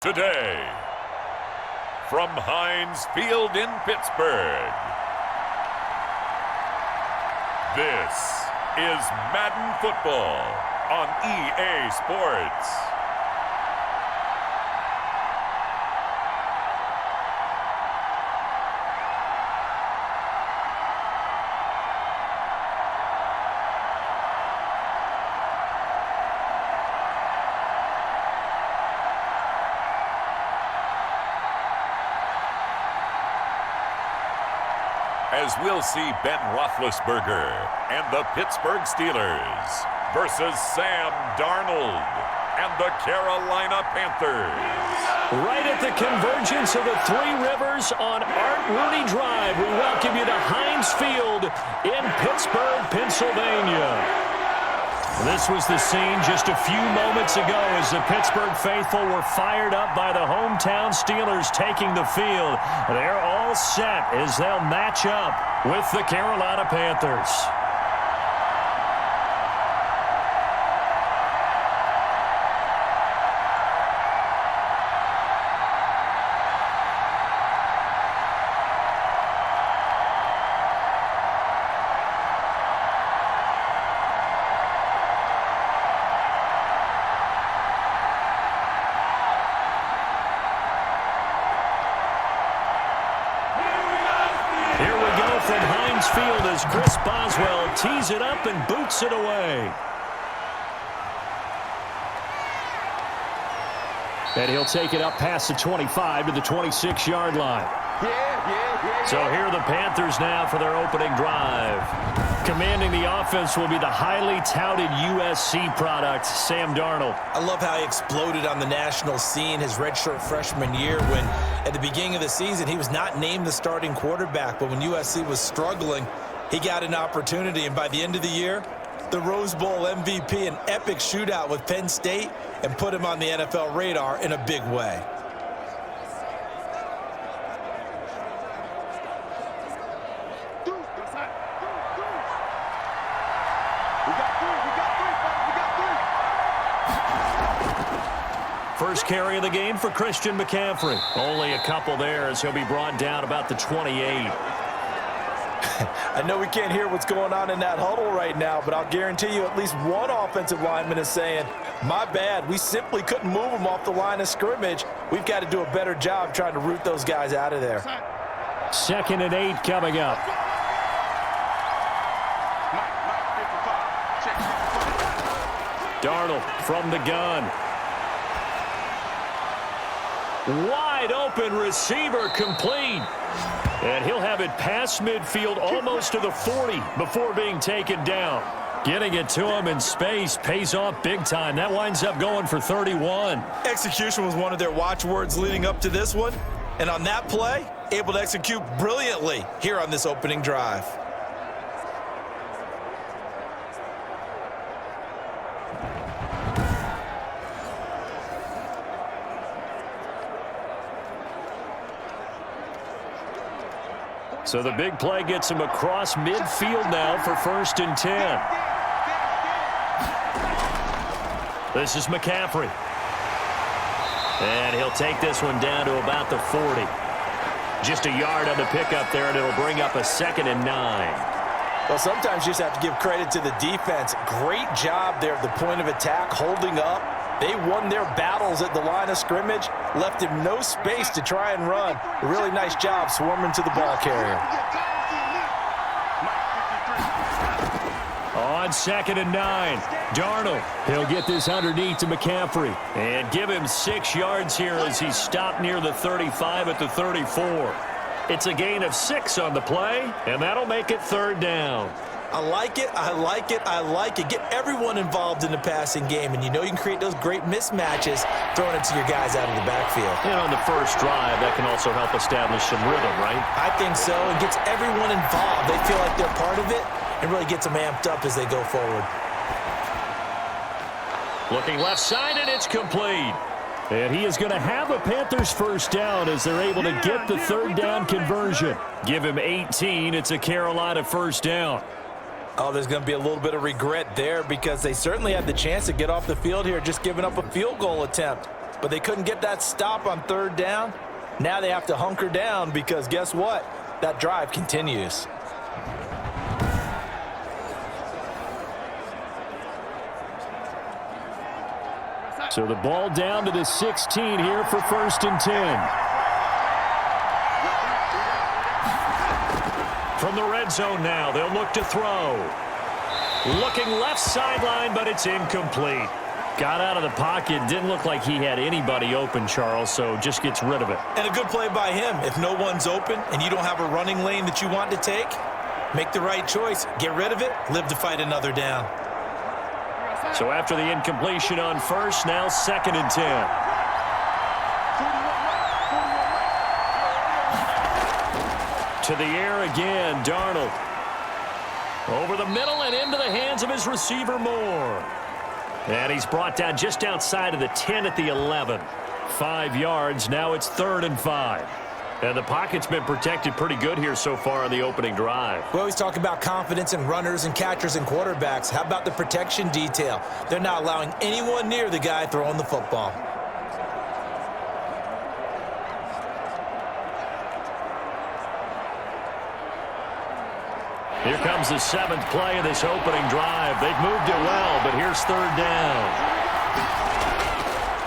Today, from Heinz Field in Pittsburgh, this is Madden Football on EA Sports. As we'll see Ben Roethlisberger and the Pittsburgh Steelers versus Sam Darnold and the Carolina Panthers. Right at the convergence of the Three Rivers on Art Rooney Drive, we welcome you to Heinz Field in Pittsburgh, Pennsylvania. This was the scene just a few moments ago as the Pittsburgh faithful were fired up by the hometown Steelers taking the field. They're all set as they'll match up with the Carolina Panthers. From Heinz Field as Chris Boswell tees it up and boots it away. And he'll take it up past the 25 to the 26-yard line. So here are the Panthers now for their opening drive. Commanding the offense will be the highly touted USC product, Sam Darnold. I love how he exploded on the national scene his redshirt freshman year when, at the beginning of the season, he was not named the starting quarterback. But when USC was struggling, he got an opportunity. And by the end of the year, the Rose Bowl MVP, an epic shootout with Penn State, and put him on the NFL radar in a big way. First carry of the game for Christian McCaffrey. Only a couple there as he'll be brought down about the 28. I know we can't hear what's going on in that huddle right now, but I'll guarantee you at least one offensive lineman is saying, my bad, we simply couldn't move them off the line of scrimmage. We've got to do a better job trying to root those guys out of there. 2nd and 8 coming up. Darnold from the gun. Wide open receiver complete. And he'll have it past midfield almost to the 40 before being taken down. Getting it to him in space pays off big time. That winds up going for 31. Execution was one of their watchwords leading up to this one. And on that play, able to execute brilliantly here on this opening drive. So the big play gets him across midfield now for 1st and 10. This is McCaffrey. And he'll take this one down to about the 40. Just a yard on the pickup there, and it'll bring up a 2nd and 9. Well, sometimes you just have to give credit to the defense. Great job there at the point of attack, holding up. They won their battles at the line of scrimmage, left him no space to try and run. A really nice job swarming to the ball carrier. On 2nd and 9, Darnold. He'll get this underneath to McCaffrey and give him 6 yards here as he's stopped near the 35 at the 34. It's a gain of 6 on the play, and that'll make it 3rd down. I like it, I like it, I like it. Get everyone involved in the passing game, and you know you can create those great mismatches throwing it to your guys out of the backfield. And on the first drive, that can also help establish some rhythm, right? I think so. It gets everyone involved. They feel like they're part of it, and really gets them amped up as they go forward. Looking left side, and it's complete. And he is going to have a Panthers first down as they're able to get the 3rd down conversion. Give him 18. It's a Carolina first down. Oh, there's going to be a little bit of regret there because they certainly had the chance to get off the field here, just giving up a field goal attempt. but they couldn't get that stop on third down. Now they have to hunker down because guess what? That drive continues. So the ball down to the 16 here for 1st and 10. From the red zone now, they'll look to throw. Looking left sideline, but it's incomplete. Got out of the pocket. Didn't look like he had anybody open, Charles, so just gets rid of it. And a good play by him. If no one's open and you don't have a running lane that you want to take, make the right choice. Get rid of it. Live to fight another down. So after the incompletion on 1st, now 2nd and 10. To the air again, Darnold. Over the middle and into the hands of his receiver, Moore. And he's brought down just outside of the 10 at the 11. 5 yards, now it's 3rd and 5. And the pocket's been protected pretty good here so far on the opening drive. We always talk about confidence in runners and catchers and quarterbacks. How about the protection detail? They're not allowing anyone near the guy throwing the football. Here comes the 7th play of this opening drive. They've moved it well, but here's 3rd down.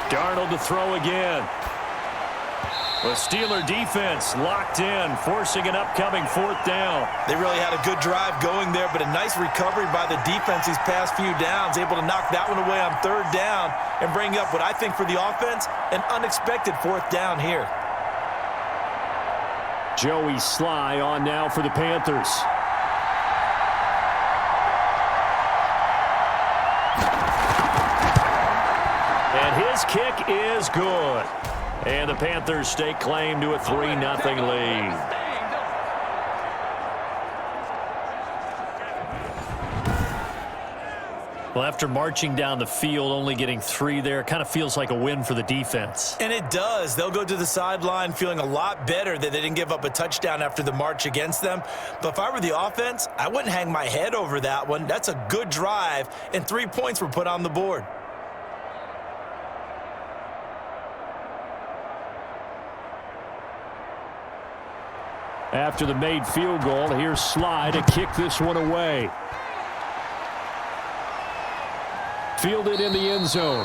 Darnold to throw again. The Steeler defense locked in, forcing an upcoming 4th down. They really had a good drive going there, but a nice recovery by the defense these past few downs, able to knock that one away on 3rd down and bring up what I think for the offense, an unexpected 4th down here. Joey Sly on now for the Panthers. And his kick is good. And the Panthers stake claim to a 3-0 lead. Well, after marching down the field, only getting 3 there, kind of feels like a win for the defense. And it does. They'll go to the sideline feeling a lot better that they didn't give up a touchdown after the march against them. But if I were the offense, I wouldn't hang my head over that one. That's a good drive, and 3 points were put on the board. After the made field goal, here's Sly to kick this one away. Fielded in the end zone.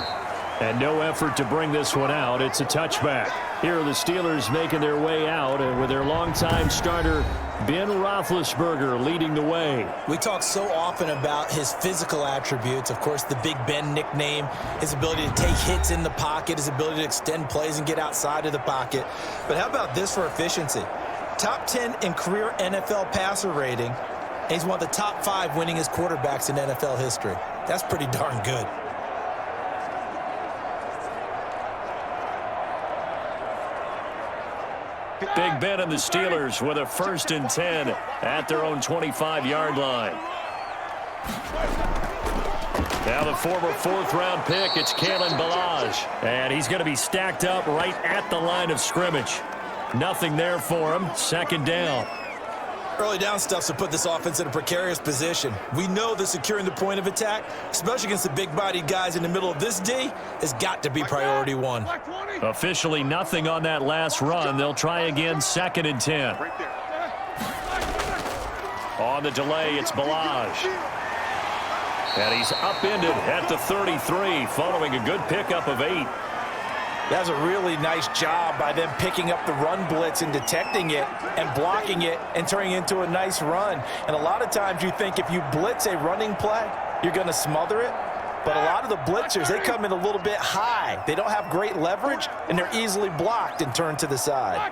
And no effort to bring this one out. It's a touchback. Here are the Steelers making their way out, and with their longtime starter, Ben Roethlisberger, leading the way. We talk so often about his physical attributes. Of course, the Big Ben nickname, his ability to take hits in the pocket, his ability to extend plays and get outside of the pocket. But how about this for efficiency? Top 10 in career NFL passer rating, and he's one of the top 5 winningest quarterbacks in NFL history. That's pretty darn good. Big Ben and the Steelers with a 1st and 10 at their own 25-yard line. Now the former 4th-round pick, it's Kalen Ballage. And he's going to be stacked up right at the line of scrimmage. Nothing there for him. 2nd down. Early down stuff to put this offense in a precarious position. We know that securing the point of attack, especially against the big-bodied guys in the middle of this D, has got to be priority 1. Officially nothing on that last run. They'll try again, 2nd and 10. On the delay, it's Ballage. And he's upended at the 33, following a good pickup of 8. That's a really nice job by them picking up the run blitz and detecting it and blocking it and turning it into a nice run. And a lot of times you think if you blitz a running play, you're going to smother it. But a lot of the blitzers, they come in a little bit high. They don't have great leverage, and they're easily blocked and turned to the side.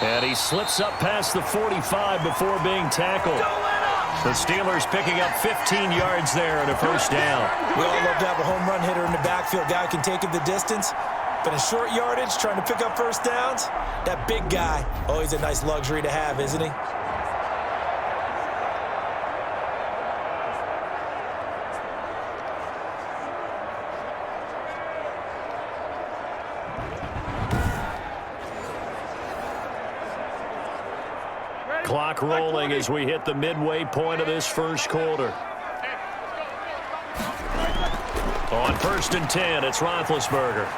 And he slips up past the 45 before being tackled. The Steelers picking up 15 yards there and a 1st down. We all love to have a home run hitter in the backfield. Guy who can take it the distance. But in short yardage, trying to pick up 1st downs, that big guy, always a nice luxury to have, isn't he? Clock rolling as we hit the midway point of this 1st quarter. on 1st and 10, it's Roethlisberger.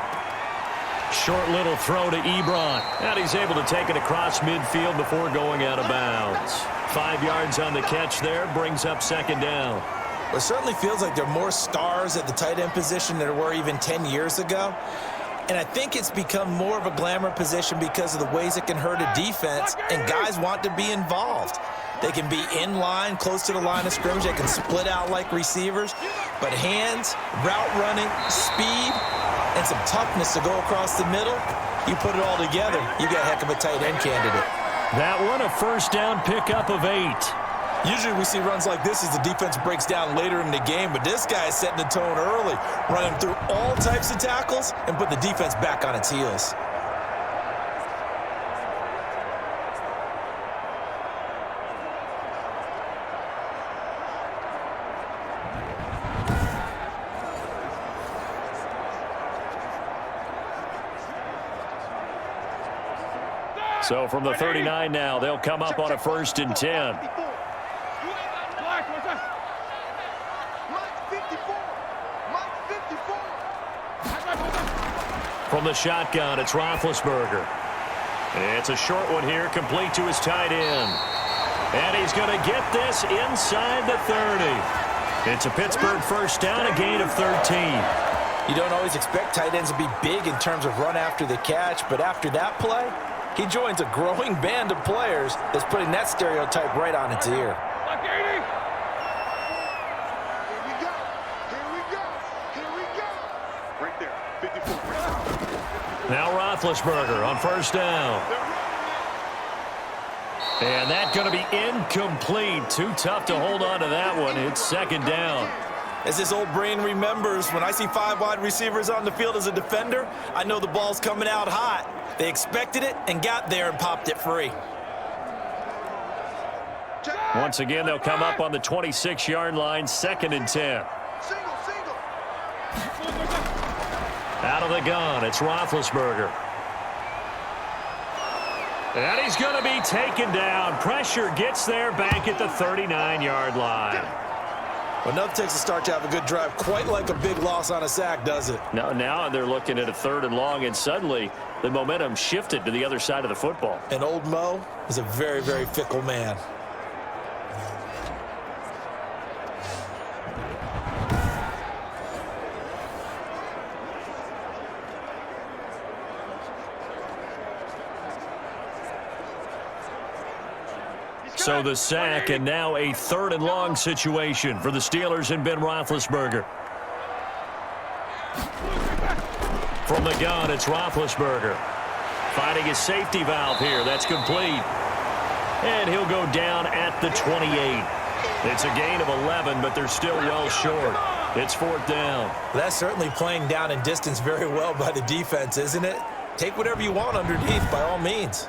Short little throw to Ebron. And he's able to take it across midfield before going out of bounds. 5 yards on the catch there, brings up 2nd down. Well, it certainly feels like there are more stars at the tight end position than there were even 10 years ago. And I think it's become more of a glamour position because of the ways it can hurt a defense, and guys want to be involved. They can be in line, close to the line of scrimmage. They can split out like receivers. But hands, route running, speed, and some toughness to go across the middle, you put it all together, you got a heck of a tight end candidate. That one, a 1st down pickup of 8. Usually we see runs like this as the defense breaks down later in the game, but this guy is setting the tone early, running through all types of tackles and put the defense back on its heels. So from the 39 now, they'll come up on a 1st and 10. From the shotgun, it's Roethlisberger. It's a short one here, complete to his tight end. And he's going to get this inside the 30. It's a Pittsburgh 1st down, a gain of 13. You don't always expect tight ends to be big in terms of run after the catch, but after that play, he joins a growing band of players that's putting that stereotype right on its ear. Now Roethlisberger on 1st down. And that's going to be incomplete. Too tough to hold on to that one. It's 2nd down. As this old brain remembers, when I see 5 wide receivers on the field as a defender, I know the ball's coming out hot. They expected it and got there and popped it free. Once again, they'll come up on the 26-yard line, 2nd and 10. Out of the gun, it's Roethlisberger. And he's going to be taken down. Pressure gets there back at the 39-yard line. Well, nothing takes a start to have a good drive quite like a big loss on a sack, does it? Now they're looking at a 3rd and long, and suddenly the momentum shifted to the other side of the football. And old Mo is a very, very fickle man. So the sack, and now a 3rd and long situation for the Steelers and Ben Roethlisberger. From the gun, it's Roethlisberger. Finding his safety valve here. That's complete. And he'll go down at the 28. It's a gain of 11, but they're still well short. It's 4th down. That's certainly playing down in distance very well by the defense, isn't it? Take whatever you want underneath, by all means.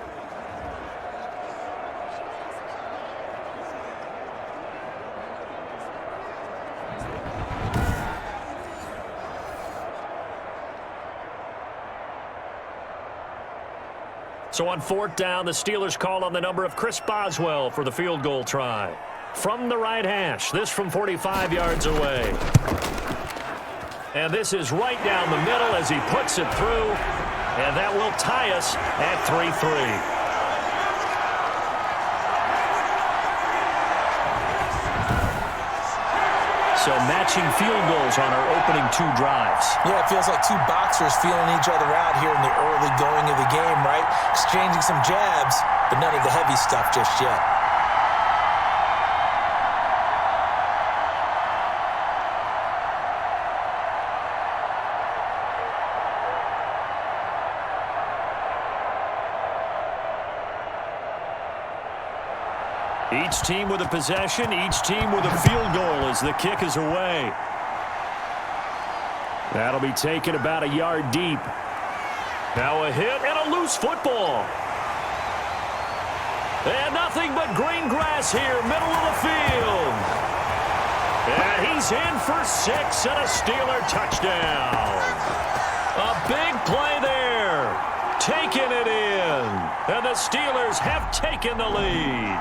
So on 4th down, the Steelers call on the number of Chris Boswell for the field goal try. From the right hash, this from 45 yards away. And this is right down the middle as he puts it through. And that will tie us at 3-3. So matching field goals on our opening 2 drives. Yeah, it feels like 2 boxers feeling each other out here in the early going of the game, right? Exchanging some jabs, but none of the heavy stuff just yet. Each team with a possession, each team with a field goal as the kick is away. That'll be taken about a yard deep. Now a hit and a loose football. And nothing but green grass here, middle of the field. And he's in for 6 and a Steeler touchdown. A big play there. Taking it in. And the Steelers have taken the lead.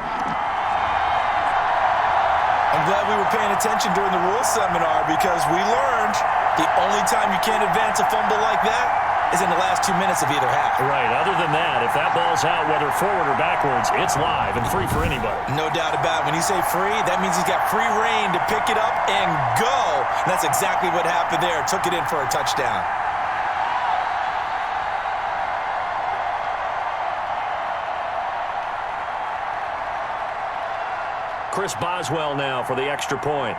I'm glad we were paying attention during the rules seminar because we learned The only time you can't advance a fumble like that is in the last 2 minutes of either half. Right. Other than that, if that ball's out, whether forward or backwards, it's live and free for anybody. No doubt about it. When you say free, that means he's got free reign to pick it up and go. And that's exactly what happened there. Took it in for a touchdown. Chris Boswell now for the extra point.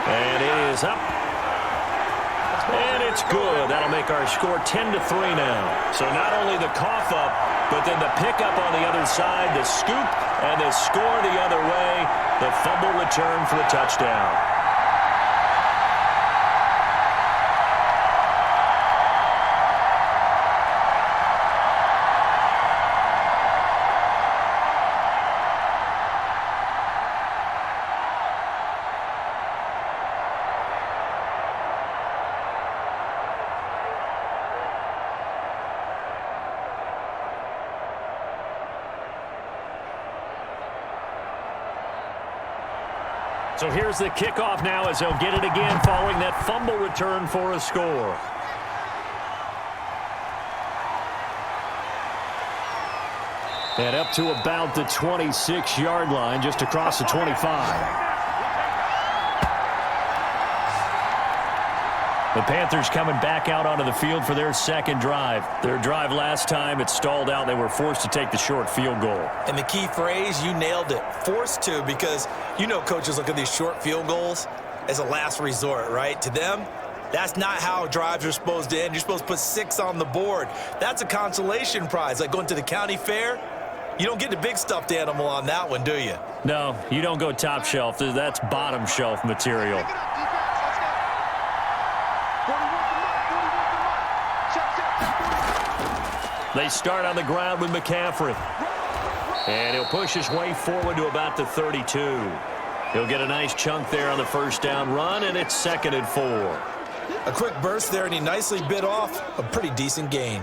And it is up. And it's good. That'll make our score 10-3 now. So not only the cough up, but then the pickup on the other side, the scoop, and the score the other way. The fumble return for a touchdown. So here's the kickoff now as they'll get it again following that fumble return for a score. And up to about the 26-yard line, just across the 25. The Panthers coming back out onto the field for their second drive. Their drive last time, it stalled out. They were forced to take the short field goal. And the key phrase, you nailed it, forced to, because you know coaches look at these short field goals as a last resort, right? To them, that's not how drives are supposed to end. You're supposed to put 6 on the board. That's a consolation prize. Like going to the county fair, you don't get the big stuffed animal on that one, do you? No, you don't go top shelf. That's bottom shelf material. They start on the ground with McCaffrey. And he'll push his way forward to about the 32. He'll get a nice chunk there on the first down run, and it's 2nd and 4. A quick burst there, and he nicely bit off a pretty decent gain.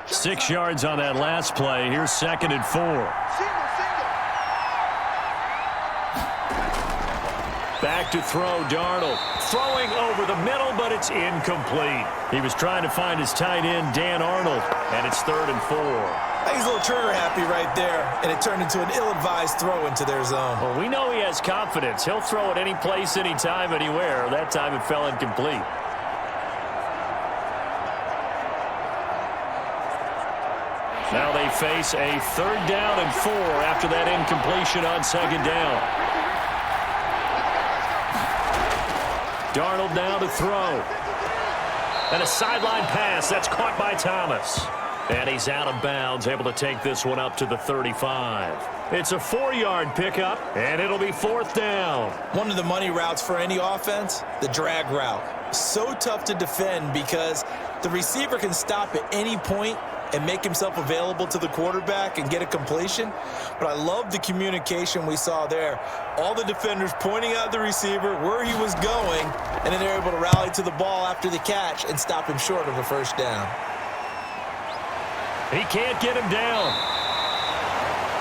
Six yards on that last play. Here's 2nd and 4. Back to throw, Darnold. Throwing over the middle, but it's incomplete. He was trying to find his tight end, Dan Arnold, and it's 3rd and 4. I think he's a little trigger happy right there, and it turned into an ill-advised throw into their zone. Well, we know he has confidence. He'll throw it any place, anytime, anywhere. That time it fell incomplete. Now they face a 3rd down and 4 after that incompletion on 2nd down. Darnold now to throw. And a sideline pass. That's caught by Thomas. And he's out of bounds, able to take this one up to the 35. It's a 4-yard pickup, and it'll be 4th down. One of the money routes for any offense, the drag route. So tough to defend because the receiver can stop at any point and make himself available to the quarterback and get a completion. But I love the communication we saw there. All the defenders pointing out the receiver where he was going, and then they're able to rally to the ball after the catch and stop him short of a first down. He can't get him down.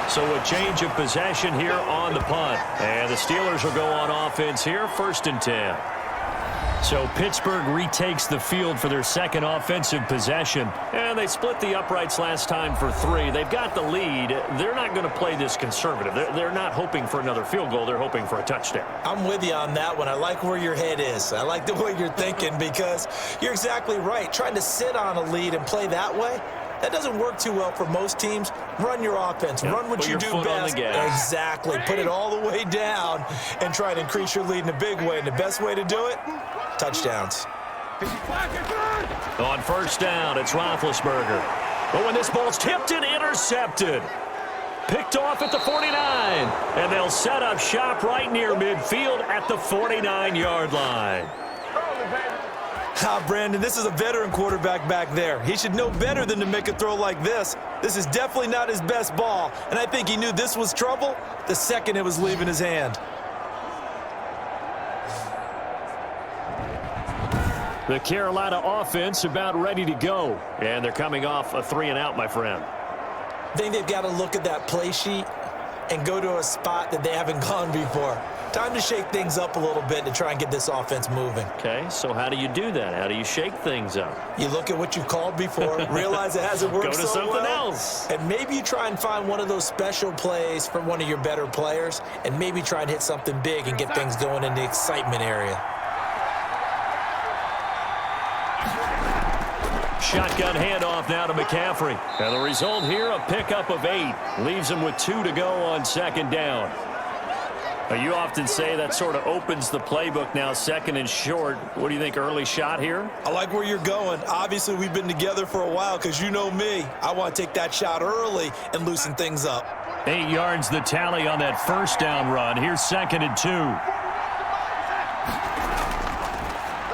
So a change of possession here on the punt. And the Steelers will go on offense here, 1st and 10. So Pittsburgh retakes the field for their second offensive possession. And they split the uprights last time for 3. They've got the lead. They're not going to play this conservative. They're not hoping for another field goal. They're hoping for a touchdown. I'm with you on that one. I like where your head is. I like the way you're thinking because you're exactly right. Trying to sit on a lead and play that way, that doesn't work too well for most teams. Run your offense. Yep. Run what you do best. Exactly. Put it all the way down and try to increase your lead in a big way. And the best way to do it, touchdowns. On 1st down, it's Roethlisberger. But when this ball's tipped and intercepted, picked off at the 49. And they'll set up shop right near midfield at the 49-yard line. Brandon, this is a veteran quarterback back there. He should know better than to make a throw like this. This is definitely not his best ball, and I think he knew this was trouble the second it was leaving his hand. The Carolina offense about ready to go, and they're coming off a 3-and-out, my friend. I think they've got to look at that play sheet and go to a spot that they haven't gone before. Time to shake things up a little bit to try and get this offense moving. Okay, so how do you do that? How do you shake things up? You look at what you've called before, realize it hasn't worked so well. Go to something else. And maybe you try and find one of those special plays from one of your better players, and maybe try and hit something big and get things going in the excitement area. Shotgun handoff now to McCaffrey. And the result here, a pickup of 8. Leaves him with 2 to go on second down. You often say that sort of opens the playbook now, second and short. What do you think, early shot here? I like where you're going. Obviously, we've been together for a while because you know me. I want to take that shot early and loosen things up. 8 yards the tally on that first down run. Here's second and 2.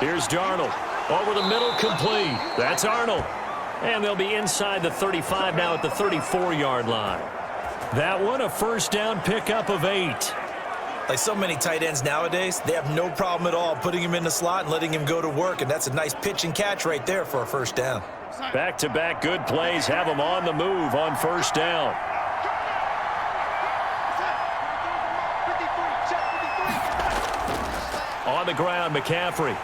Here's Darnold. Over the middle, complete. That's Arnold. And they'll be inside the 35 now at the 34-yard line. That one, a first down pickup of 8. Like so many tight ends nowadays, they have no problem at all putting him in the slot and letting him go to work, and that's a nice pitch and catch right there for a first down. Back-to-back good plays have him on the move on first down. On the ground, McCaffrey.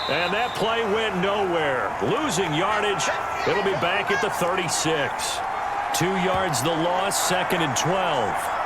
And that play went nowhere. Losing yardage. It'll be back at the 36. 2 yards the loss, second and 12.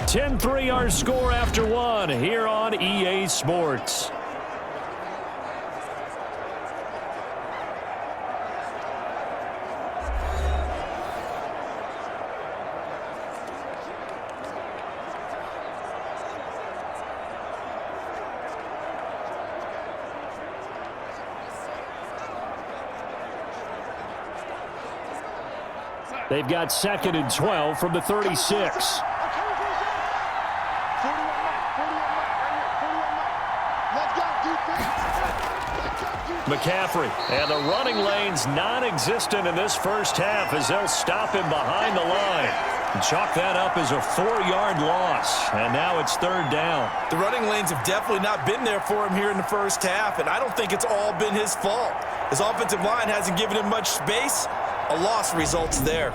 (10-3) our score after one here on EA Sports. They've got second and 12 from the 36. McCaffrey, and the running lane's non-existent in this first half as they'll stop him behind the line. And chalk that up as a 4-yard loss, and now it's third down. The running lanes have definitely not been there for him here in the first half, and I don't think it's all been his fault. His offensive line hasn't given him much space. A loss results there.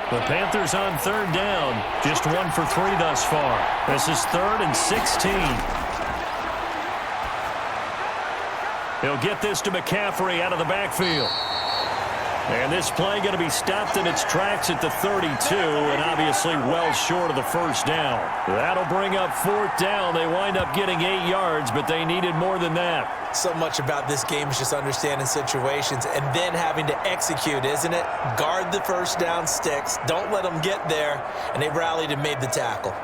The Panthers on third down, just 1 for 3 thus far. This is 3rd and 16. He'll get this to McCaffrey out of the backfield. And this play going to be stopped in its tracks at the 32, and obviously well short of the first down. That'll bring up 4th down. They wind up getting 8 yards, but they needed more than that. So much about this game is just understanding situations and then having to execute, isn't it? Guard the first down sticks. Don't let them get there. And they rallied and made the tackle.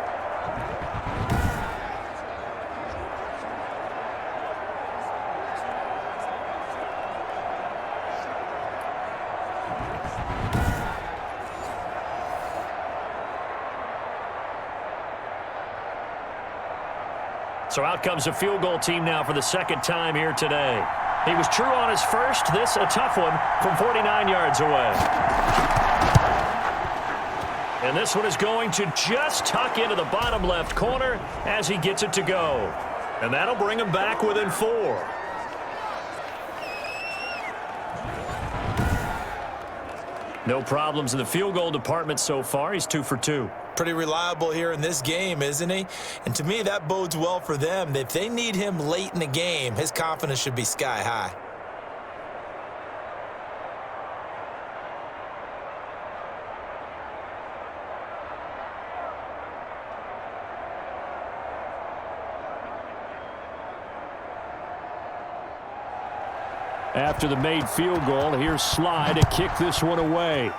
So out comes a field goal team now for the second time here today. He was true on his first. This a tough one from 49 yards away. And this one is going to just tuck into the bottom left corner as he gets it to go. And that'll bring him back within 4. No problems in the field goal department so far. He's 2 for 2. Pretty reliable here in this game, isn't he? And to me, that bodes well for them. If they need him late in the game, his confidence should be sky high. After the made field goal, here's Sly to kick this one away.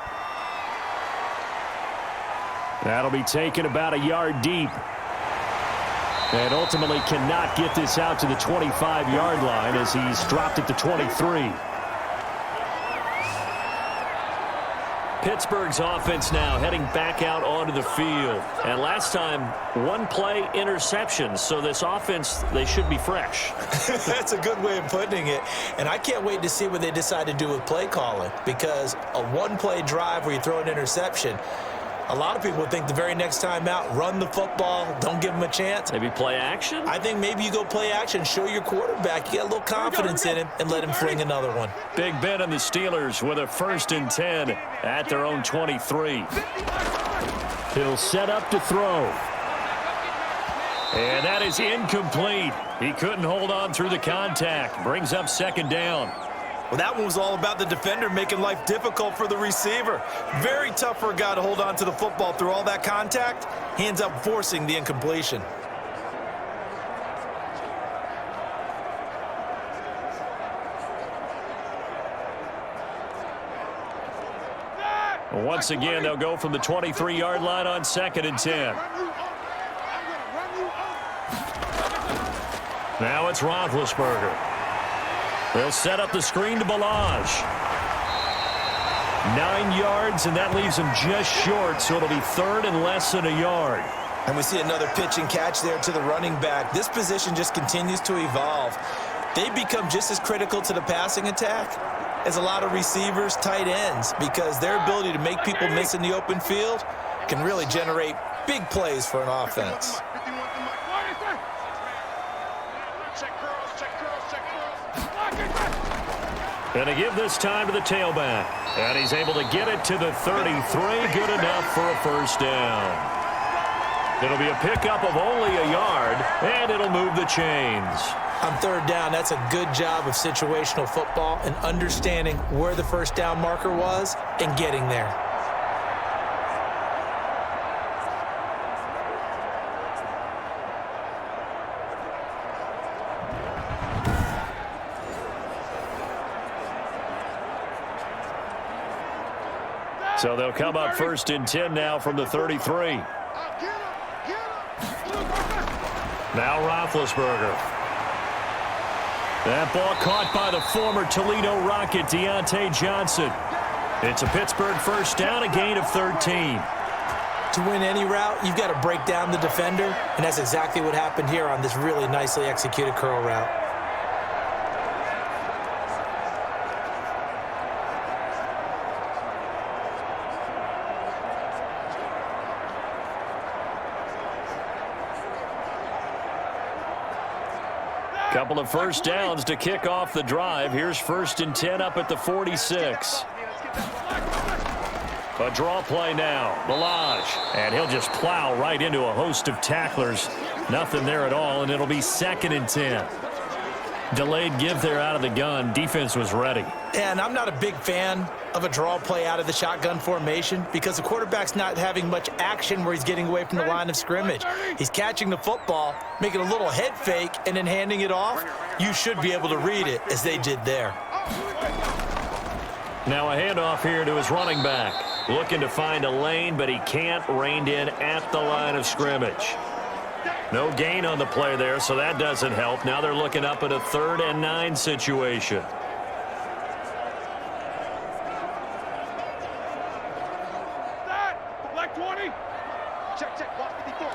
That'll be taken about a yard deep. And ultimately cannot get this out to the 25-yard line as he's dropped at the 23. Pittsburgh's offense now heading back out onto the field. And last time, one-play interception. So this offense, they should be fresh. That's a good way of putting it. And I can't wait to see what they decide to do with play calling, because a one-play drive where you throw an interception, a lot of people think the very next time out, run the football, don't give them a chance. Maybe play action? I think maybe you go play action, show your quarterback you got a little confidence in him, and let him fling another one. Big Ben and the Steelers with a 1st and 10 at their own 23. He'll set up to throw. And that is incomplete. He couldn't hold on through the contact. Brings up 2nd down. Well, that one was all about the defender making life difficult for the receiver. Very tough for a guy to hold on to the football through all that contact. He ends up forcing the incompletion. Once again, they'll go from the 23-yard line on 2nd and 10. Now it's Roethlisberger. They'll set up the screen to Ballage. 9 yards, and that leaves him just short, so it'll be 3rd and less than a yard. And we see another pitch and catch there to the running back. This position just continues to evolve. They become just as critical to the passing attack as a lot of receivers, tight ends, because their ability to make people miss in the open field can really generate big plays for an offense. And to give this time to the tailback. And he's able to get it to the 33. Good enough for a 1st down. It'll be a pickup of only a yard, and it'll move the chains. On 3rd down, that's a good job of situational football and understanding where the 1st down marker was and getting there. So they'll come up 1st and 10 now from the 33. Now Roethlisberger. That ball caught by the former Toledo Rocket, Deontay Johnson. It's a Pittsburgh 1st down, a gain of 13. To win any route, you've got to break down the defender, and that's exactly what happened here on this really nicely executed curl route. Couple of 1st downs to kick off the drive. Here's 1st and 10 up at the 46. A draw play now. Ballage. And he'll just plow right into a host of tacklers. Nothing there at all, and it'll be 2nd and 10. Delayed give there out of the gun. Defense was ready. And I'm not a big fan of a draw play out of the shotgun formation because the quarterback's not having much action where he's getting away from the line of scrimmage. He's catching the football, making a little head fake, and then handing it off. You should be able to read it as they did there. Now a handoff here to his running back. Looking to find a lane, but he can't. Reined in at the line of scrimmage. No gain on the play there, so that doesn't help. Now they're looking up at a 3rd and 9 situation. Black 20. Check. Watch 54.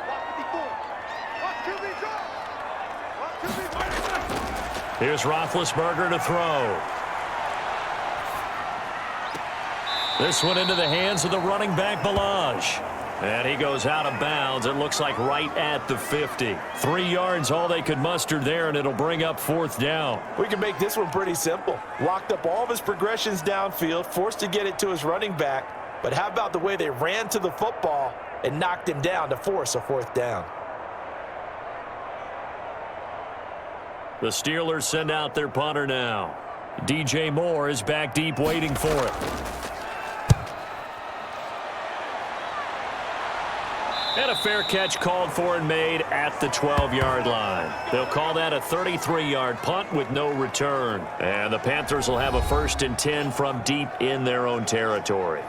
Watch 54. Here's Roethlisberger to throw. This one into the hands of the running back, Ballage. And he goes out of bounds. It looks like right at the 50. 3 yards, all they could muster there, and it'll bring up 4th down. We can make this one pretty simple. Locked up all of his progressions downfield, forced to get it to his running back. But how about the way they ran to the football and knocked him down to force a 4th down? The Steelers send out their punter now. DJ Moore is back deep waiting for it. And a fair catch called for and made at the 12-yard line. They'll call that a 33-yard punt with no return. And the Panthers will have a 1st and 10 from deep in their own territory.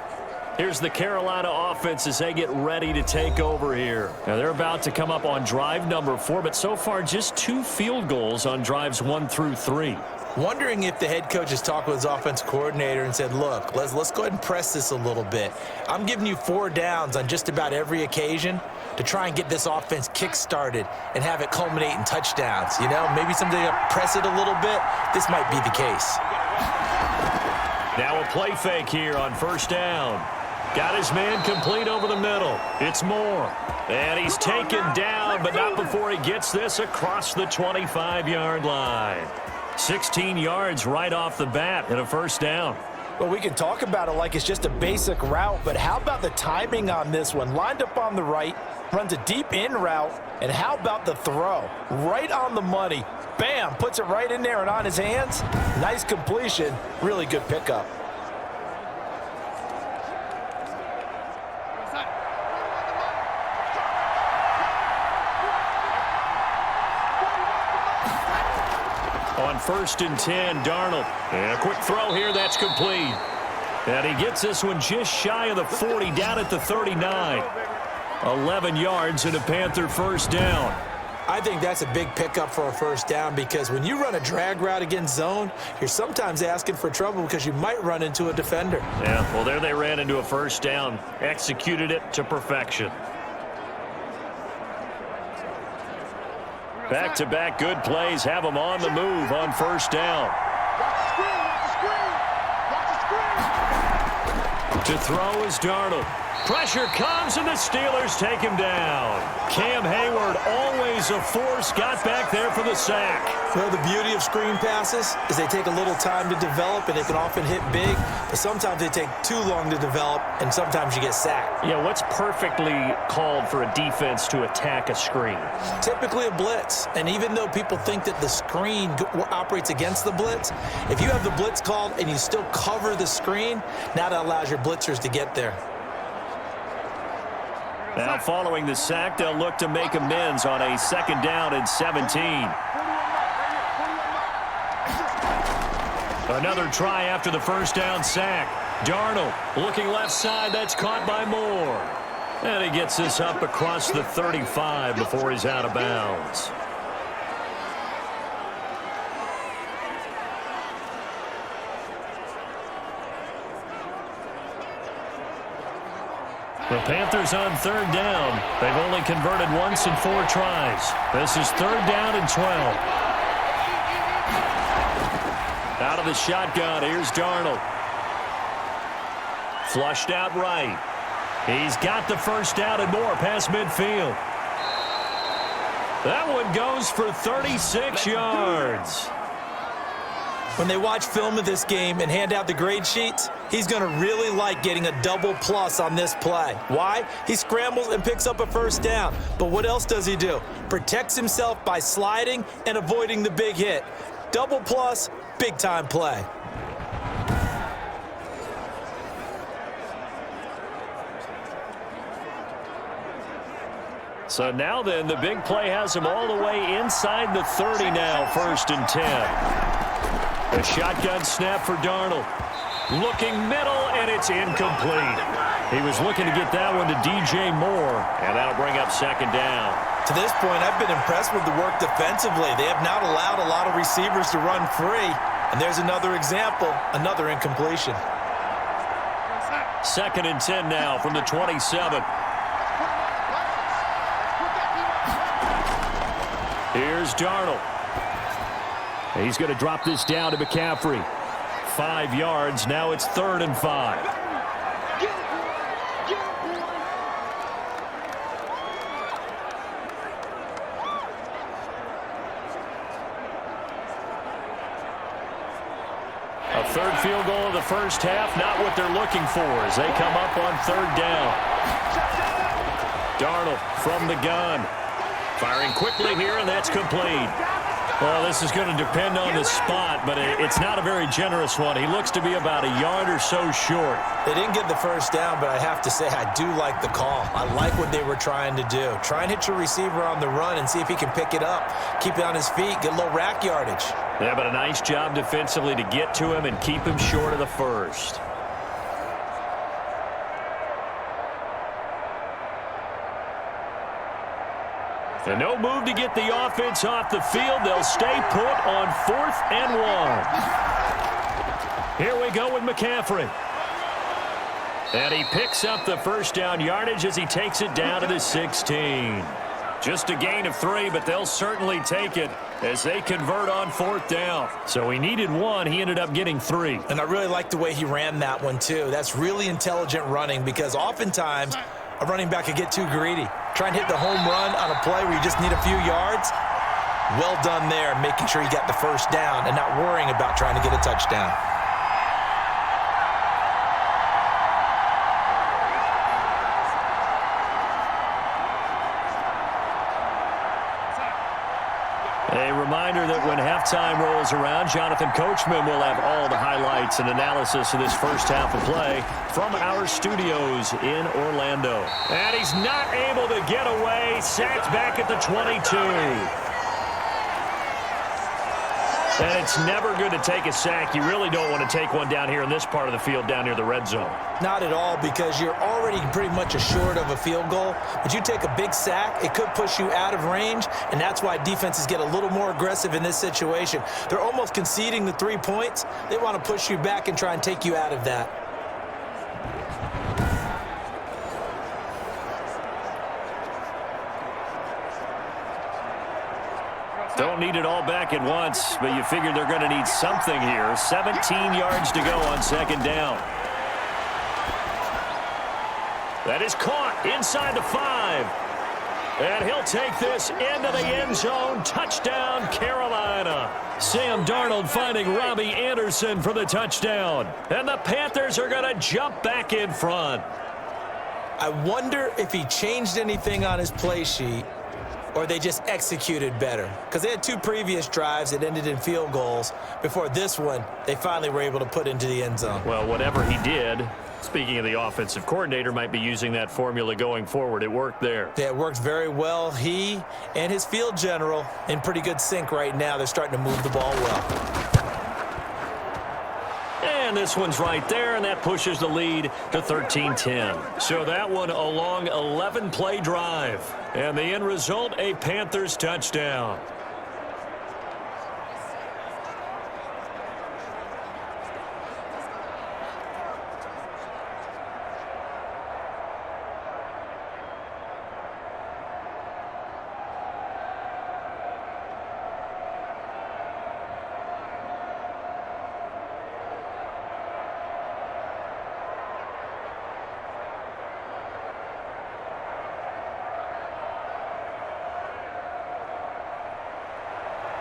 Here's the Carolina offense as they get ready to take over here. Now they're about to come up on drive number 4, but so far just 2 field goals on drives 1 through 3. Wondering if the head coach has talked with his offensive coordinator and said, look, let's go ahead and press this a little bit. I'm giving you 4 downs on just about every occasion to try and get this offense kick-started and have it culminate in touchdowns. You know, maybe somebody to press it a little bit. This might be the case. Now a play fake here on first down. Got his man complete over the middle. It's Moore. And he's taken down, but not before he gets this across the 25-yard line. 16 yards right off the bat and a first down. Well, we can talk about it like it's just a basic route, but how about the timing on this one? Lined up on the right, runs a deep in route, and how about the throw? Right on the money. Bam, puts it right in there and on his hands. Nice completion, really good pickup. On 1st and 10, Darnold. And a quick throw here, that's complete. And he gets this one just shy of the 40, down at the 39. 11 yards and a Panther first down. I think that's a big pickup for a first down because when you run a drag route against zone, you're sometimes asking for trouble because you might run into a defender. Yeah, well, there they ran into a first down. Executed it to perfection. Back-to-back good plays have them on the move on first down. To throw is Darnold. Pressure comes, and the Steelers take him down. Cam Hayward, always a force, got back there for the sack. Well, the beauty of screen passes is they take a little time to develop, and they can often hit big, but sometimes they take too long to develop, and sometimes you get sacked. Yeah, what's perfectly called for a defense to attack a screen? Typically a blitz, and even though people think that the screen operates against the blitz, if you have the blitz called and you still cover the screen, now that allows your blitzers to get there. Now following the sack, they'll look to make amends on a 2nd down and 17. Another try after the first down sack. Darnold looking left side, that's caught by Moore. And he gets this up across the 35 before he's out of bounds. The Panthers on 3rd down. They've only converted once in 4 tries. This is 3rd down and 12. Out of the shotgun, here's Darnold. Flushed out right. He's got the first down and more past midfield. That one goes for 36 yards. When they watch film of this game and hand out the grade sheets, he's going to really like getting a double plus on this play. Why? He scrambles and picks up a first down. But what else does he do? Protects himself by sliding and avoiding the big hit. Double plus, big-time play. So now then, the big play has him all the way inside the 30 now, 1st and 10. A shotgun snap for Darnold. Looking middle, and it's incomplete. He was looking to get that one to DJ Moore, and that'll bring up 2nd down. To this point, I've been impressed with the work defensively. They have not allowed a lot of receivers to run free. And there's another example, another incompletion. 2nd and 10 now from the 27. Here's Darnold. He's going to drop this down to McCaffrey. 5 yards. Now it's 3rd and 5. A 3rd field goal of the first half. Not what they're looking for as they come up on 3rd down. Darnold from the gun. Firing quickly here, and that's complete. Well, this is going to depend on the spot, but it's not a very generous one. He looks to be about a yard or so short. They didn't get the first down, but I have to say I do like the call. I like what they were trying to do. Try and hit your receiver on the run and see if he can pick it up. Keep it on his feet, get a little rack yardage. Yeah, but a nice job defensively to get to him and keep him short of the first. And no move to get the offense off the field. They'll stay put on 4th and 1. Here we go with McCaffrey. And he picks up the first down yardage as he takes it down to the 16. Just a gain of 3, but they'll certainly take it as they convert on 4th down. So he needed 1. He ended up getting 3. And I really like the way he ran that one, too. That's really intelligent running because oftentimes a running back could get too greedy. Try and hit the home run on a play where you just need a few yards. Well done there, making sure you got the first down and not worrying about trying to get a touchdown. A reminder that when halftime rolls around, Jonathan Coachman will have all the highlights and analysis of this first half of play from our studios in Orlando. And he's not able to get away. Sacked back at the 22. And it's never good to take a sack. You really don't want to take one down here in this part of the field down near the red zone. Not at all, because you're already pretty much assured of a field goal. But you take a big sack, it could push you out of range, and that's why defenses get a little more aggressive in this situation. They're almost conceding the 3 points. They want to push you back and try and take you out of that. Don't need it all back at once, but you figure they're going to need something here. 17 yards to go on 2nd down. That is caught inside the 5. And he'll take this into the end zone. Touchdown, Carolina. Sam Darnold finding Robbie Anderson for the touchdown. And the Panthers are going to jump back in front. I wonder if he changed anything on his play sheet or they just executed better. Because they had 2 previous drives that ended in field goals. Before this one, they finally were able to put into the end zone. Well, whatever he did, speaking of the offensive coordinator, might be using that formula going forward. It worked there. Yeah, it worked very well. He and his field general in pretty good sync right now. They're starting to move the ball well. And this one's right there, and that pushes the lead to 13-10. So that one a long 11-play drive. And the end result, a Panthers touchdown.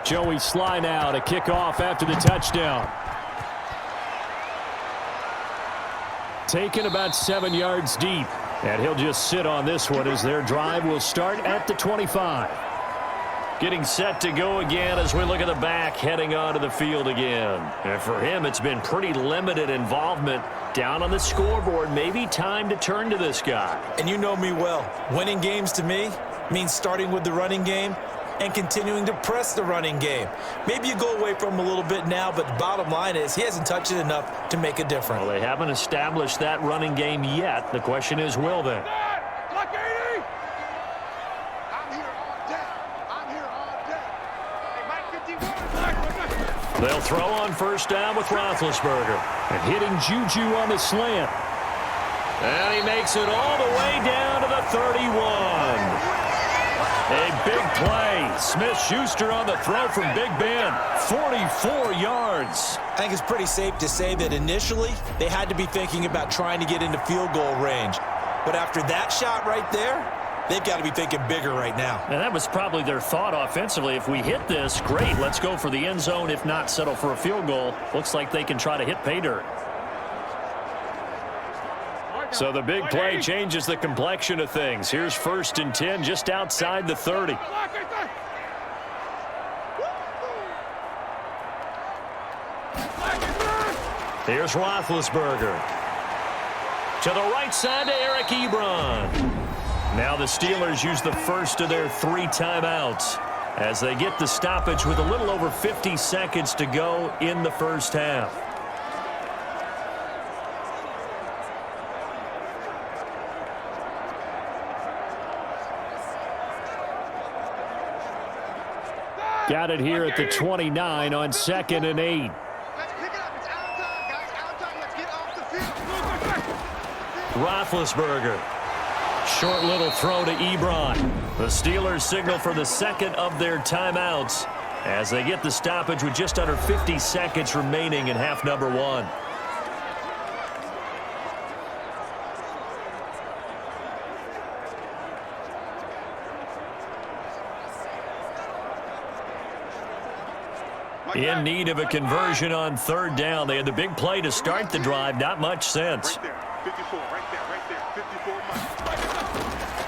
Joey Sly now to kick off after the touchdown. Taken about 7 yards deep. And he'll just sit on this one as their drive will start at the 25. Getting set to go again as we look at the back heading onto the field again. And for him, it's been pretty limited involvement down on the scoreboard. Maybe time to turn to this guy. And you know me well. Winning games to me means starting with the running game and continuing to press the running game. Maybe you go away from him a little bit now, but the bottom line is he hasn't touched it enough to make a difference. Well, they haven't established that running game yet. The question is, will they? Block 80! I'm here all day. I'm here all day. Hey, Mike 51. They'll throw on first down with Roethlisberger. And hitting Juju on the slant. And he makes it all the way down to the 31. A big play. Smith-Schuster on the throw from Big Ben. 44 yards. I think it's pretty safe to say that initially they had to be thinking about trying to get into field goal range. But after that shot right there, they've got to be thinking bigger right now. And that was probably their thought offensively. If we hit this, great. Let's go for the end zone. If not, settle for a field goal. Looks like they can try to hit pay dirt. So the big play changes the complexion of things. Here's 1st and 10 just outside the 30. Here's Roethlisberger. To the right side to Eric Ebron. Now the Steelers use the first of their 3 timeouts as they get the stoppage with a little over 50 seconds to go in the first half. Got it here at the 29 on 2nd and 8. Let's pick it up. It's out of time, guys. Out of time. Let's get off the field. Roethlisberger. Short little throw to Ebron. The Steelers signal for the second of their timeouts as they get the stoppage with just under 50 seconds remaining in half number 1. In need of a conversion on 3rd down. They had the big play to start the drive. Not much sense. Right there. 54. Right there. Right there.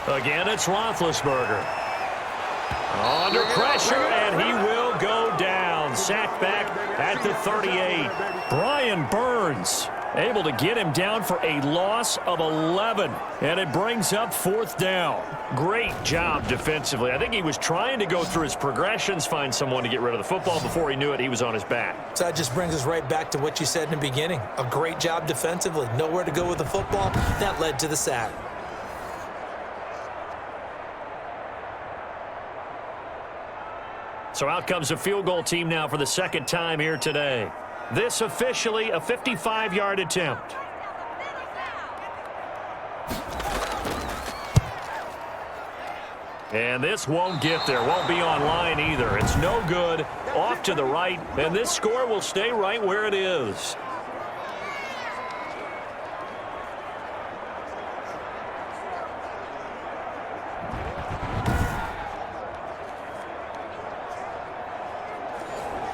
54. Again, it's Roethlisberger. Under pressure, and he will go down. Sacked back at the 38. Brian Burns able to get him down for a loss of 11. And it brings up 4th down. Great job defensively. I think he was trying to go through his progressions, find someone to get rid of the football. Before he knew it, he was on his back. So that just brings us right back to what you said in the beginning. A great job defensively. Nowhere to go with the football. That led to the sack. So out comes a field goal team now for the second time here today. This officially a 55-yard attempt. And this won't get there. Won't be online either. It's no good. Off to the right. And this score will stay right where it is.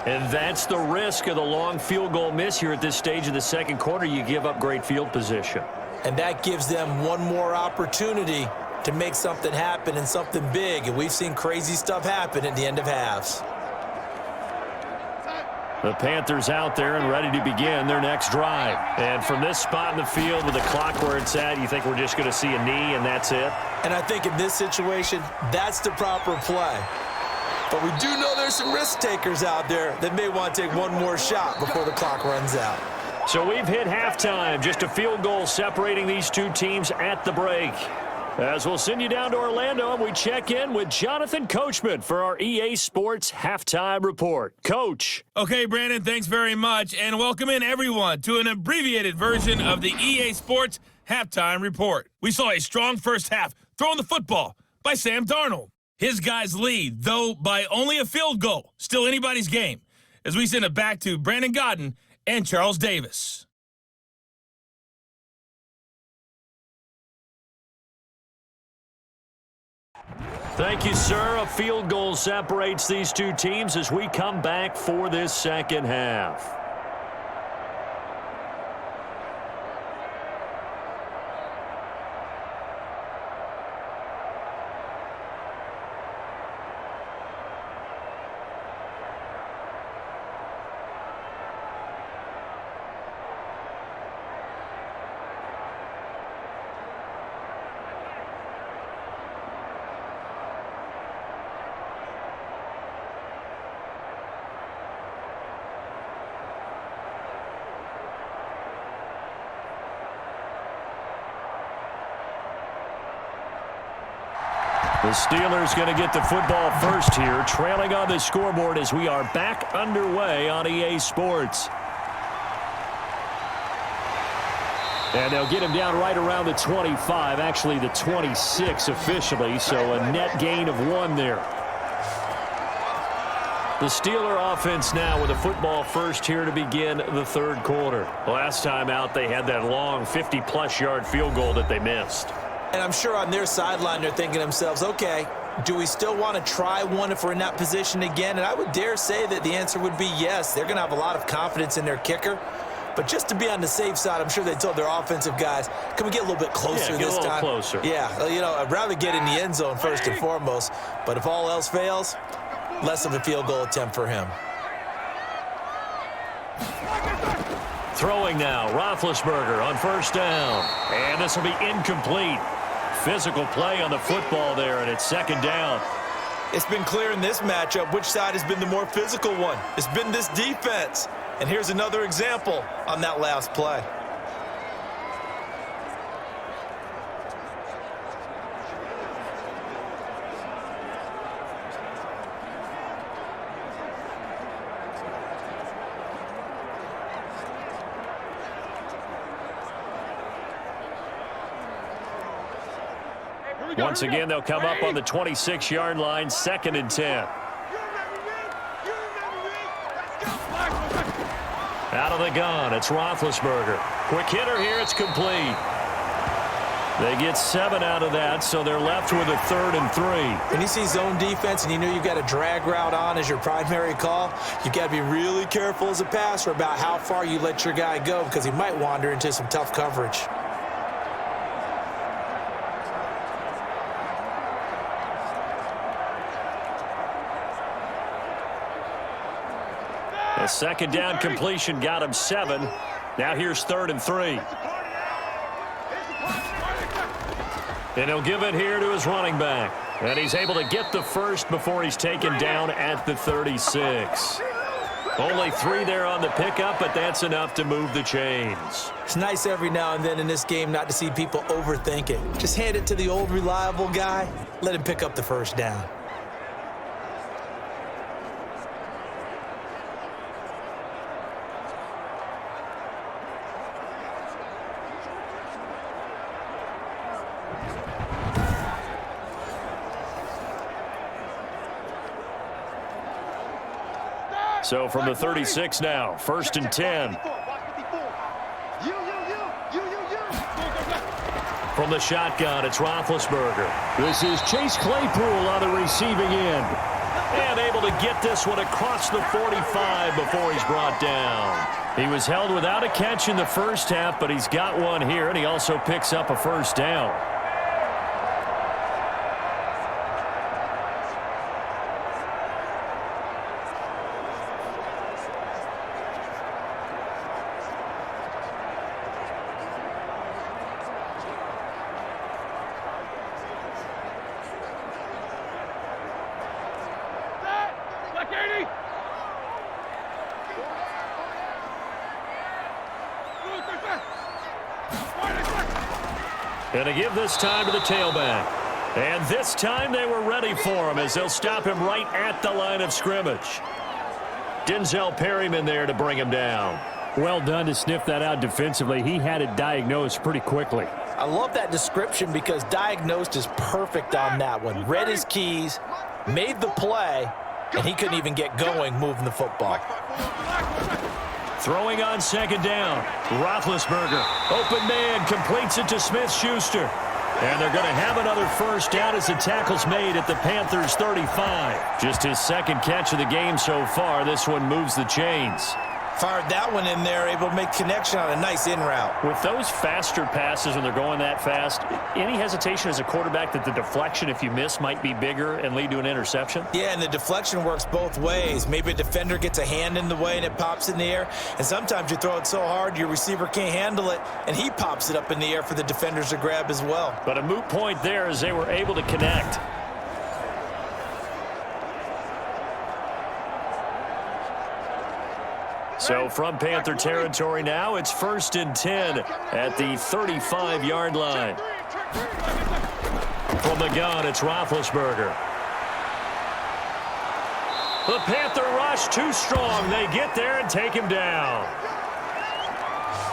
And that's the risk of the long field goal miss here at this stage of the second quarter. You give up great field position. And that gives them one more opportunity to make something happen and something big. And we've seen crazy stuff happen at the end of halves. The Panthers out there and ready to begin their next drive. And from this spot in the field with the clock where it's at, you think we're just going to see a knee and that's it? And I think in this situation, that's the proper play. But we do know there's some risk takers out there that may want to take one more shot before the clock runs out. So we've hit halftime. Just a field goal separating these two teams at the break. As we'll send you down to Orlando, and we check in with Jonathan Coachman for our EA Sports Halftime Report. Coach. Okay, Brandon, thanks very much, and welcome in everyone to an abbreviated version of the EA Sports Halftime Report. We saw a strong first half throwing the football by Sam Darnold. His guys lead, though by only a field goal. Still anybody's game. As we send it back to Brandon Godden and Charles Davis. Thank you, sir. A field goal separates these two teams as we come back for this second half. The Steelers going to get the football first here, trailing on the scoreboard as we are back underway on EA Sports. And they'll get him down right around the 25, actually the 26 officially, so a net gain of 1 there. The Steeler offense now with a football first here to begin the third quarter. Last time out, they had that long 50-plus yard field goal that they missed. And I'm sure on their sideline they're thinking to themselves, okay, do we still want to try one if we're in that position again? And I would dare say that the answer would be yes. They're going to have a lot of confidence in their kicker. But just to be on the safe side, I'm sure they told their offensive guys, can we get a little bit closer this time? Get a little closer. Yeah, you know, I'd rather get in the end zone first and foremost. But if all else fails, less of a field goal attempt for him. Throwing now, Roethlisberger on first down. And this will be incomplete. Physical play on the football there, and it's second down. It's been clear in this matchup which side has been the more physical one. It's been this defense. And here's another example on that last play. Once again, they'll come up on the 26-yard line, 2nd and 10. Out of the gun, it's Roethlisberger. Quick hitter here, it's complete. They get 7 out of that, so they're left with a 3rd and 3. When you see zone defense and you know you've got a drag route on as your primary call, you've got to be really careful as a passer about how far you let your guy go because he might wander into some tough coverage. A 2nd down completion got him 7. Now here's 3rd and 3. And he'll give it here to his running back. And he's able to get the first before he's taken down at the 36. Only 3 there on the pickup, but that's enough to move the chains. It's nice every now and then in this game not to see people overthink it. Just hand it to the old reliable guy. Let him pick up the first down. So from the 36 now, 1st and 10. From the shotgun, it's Roethlisberger. This is Chase Claypool on the receiving end. And able to get this one across the 45 before he's brought down. He was held without a catch in the first half, but he's got one here, and he also picks up a first down. And to give this time to the tailback. And this time they were ready for him as they'll stop him right at the line of scrimmage. Denzel Perryman there to bring him down. Well done to sniff that out defensively. He had it diagnosed pretty quickly. I love that description because diagnosed is perfect on that one. Read his keys, made the play, and he couldn't even get going moving the football. Throwing on 2nd down. Roethlisberger, open man, completes it to Smith-Schuster. And they're going to have another first down as the tackle's made at the Panthers' 35. Just his 2nd catch of the game so far. This one moves the chains. Fired that one in there, able to make connection on a nice in route. With those faster passes when they're going that fast, any hesitation as a quarterback that the deflection, if you miss, might be bigger and lead to an interception? Yeah, and the deflection works both ways. Maybe a defender gets a hand in the way and it pops in the air. And sometimes you throw it so hard your receiver can't handle it, and he pops it up in the air for the defenders to grab as well. But a moot point there as they were able to connect. So from Panther territory now, it's 1st and 10 at the 35-yard line. From the gun, it's Roethlisberger. The Panther rush too strong. They get there and take him down.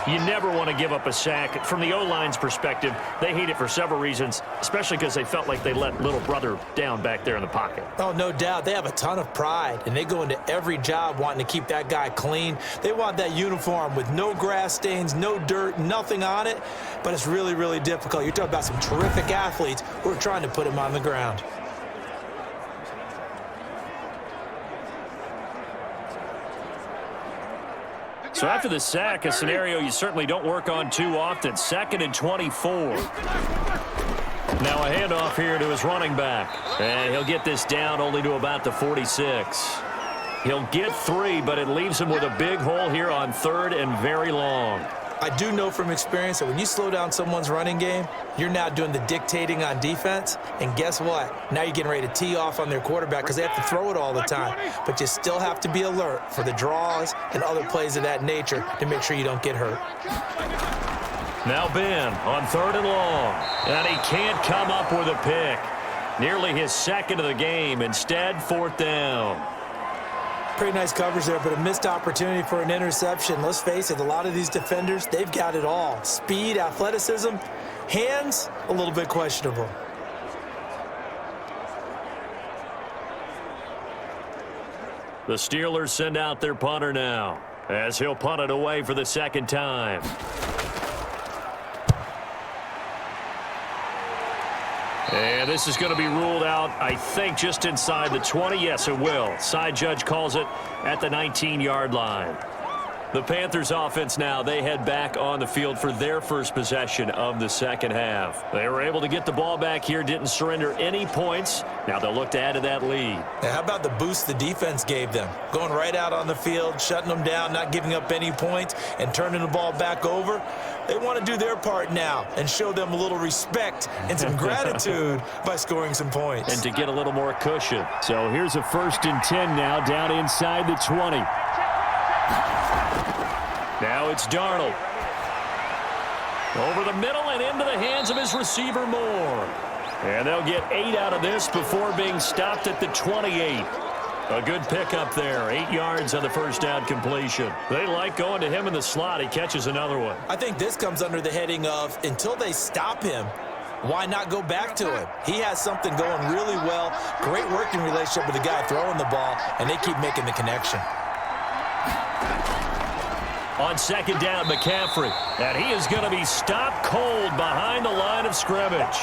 You never want to give up a sack. From the O-line's perspective, they hate it for several reasons, especially because they felt like they let little brother down back there in the pocket. Oh, no doubt. They have a ton of pride, and they go into every job wanting to keep that guy clean. They want that uniform with no grass stains, no dirt, nothing on it, but it's really, really difficult. You're talking about some terrific athletes who are trying to put him on the ground. So after the sack, a scenario you certainly don't work on too often. 2nd and 24. Now a handoff here to his running back. And he'll get this down only to about the 46. He'll get 3, but it leaves him with a big hole here on 3rd and very long. I do know from experience that when you slow down someone's running game, you're now doing the dictating on defense. And guess what? Now you're getting ready to tee off on their quarterback because they have to throw it all the time. But you still have to be alert for the draws and other plays of that nature to make sure you don't get hurt. Now Ben on 3rd and long. And he can't come up with a pick. Nearly his 2nd of the game. Instead, 4th down. Pretty nice coverage there, but a missed opportunity for an interception. Let's face it, a lot of these defenders, they've got it all. Speed, athleticism, hands, a little bit questionable. The Steelers send out their punter now, as he'll punt it away for the second time. And this is going to be ruled out, I think, just inside the 20. Yes, it will. Side judge calls it at the 19-yard line. The Panthers offense now, they head back on the field for their first possession of the second half. They were able to get the ball back here, didn't surrender any points. Now they'll look to add to that lead. Now, how about the boost the defense gave them? Going right out on the field, shutting them down, not giving up any points, and turning the ball back over. They want to do their part now and show them a little respect and some gratitude by scoring some points. And to get a little more cushion. So here's a 1st and 10 now, down inside the 20. Now it's Darnold. Over the middle and into the hands of his receiver Moore. And they'll get 8 out of this before being stopped at the 28. A good pickup there. 8 yards on the first down completion. They like going to him in the slot. He catches another one. I think this comes under the heading of, until they stop him, why not go back to him? He has something going really well. Great working relationship with the guy throwing the ball, and they keep making the connection. On second down, McCaffrey. And he is going to be stopped cold behind the line of scrimmage.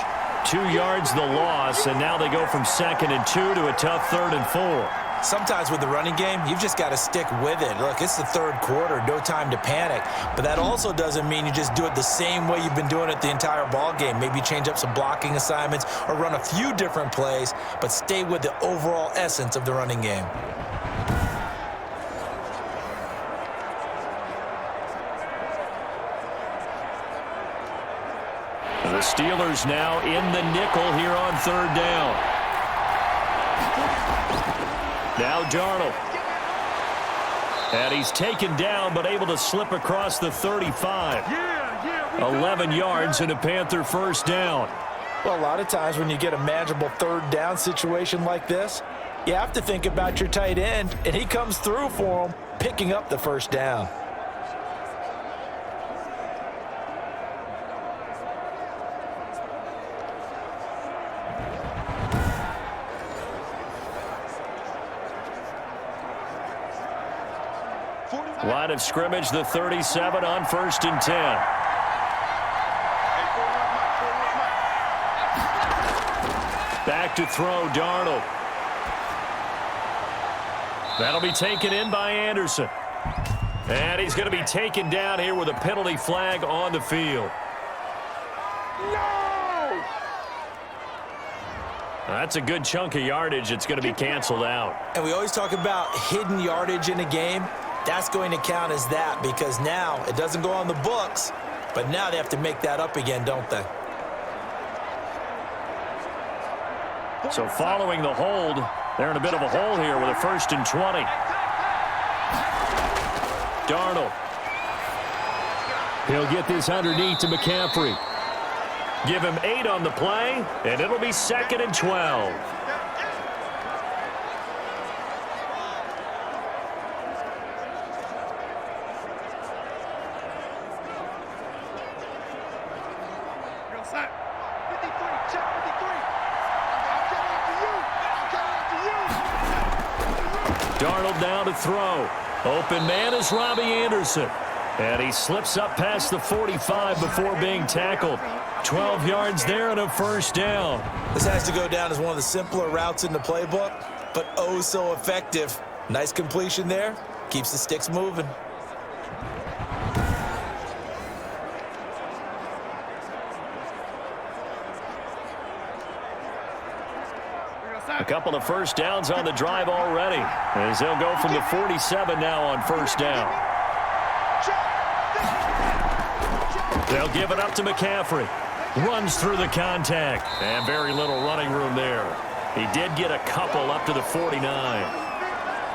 2 yards the loss, and now they go from 2nd and 2 to a tough 3rd and 4. Sometimes with the running game, you've just got to stick with it. Look, it's the 3rd quarter, no time to panic. But that also doesn't mean you just do it the same way you've been doing it the entire ball game. Maybe change up some blocking assignments or run a few different plays, but stay with the overall essence of the running game. The Steelers now in the nickel here on 3rd down. Now Darnold. And he's taken down but able to slip across the 35. 11 yards and a Panther first down. Well, a lot of times when you get a manageable 3rd down situation like this, you have to think about your tight end, and he comes through for him, picking up the first down. Line of scrimmage, the 37 on 1st and 10. Back to throw, Darnold. That'll be taken in by Anderson. And he's going to be taken down here with a penalty flag on the field. No! That's a good chunk of yardage. It's going to be canceled out. And we always talk about hidden yardage in a game. That's going to count as that, because now it doesn't go on the books, but now they have to make that up again, don't they? So following the hold, they're in a bit of a hole here with a 1st and 20. Darnold. He'll get this underneath to McCaffrey. Give him 8 on the play, and it'll be 2nd and 12. Darnold down to throw. Open man is Robbie Anderson. And he slips up past the 45 before being tackled. 12 yards there and a first down. This has to go down as one of the simpler routes in the playbook, but oh so effective. Nice completion there. Keeps the sticks moving. A couple of first downs on the drive already, as they'll go from the 47 now on first down. They'll give it up to McCaffrey. Runs through the contact, and very little running room there. He did get a couple up to the 49.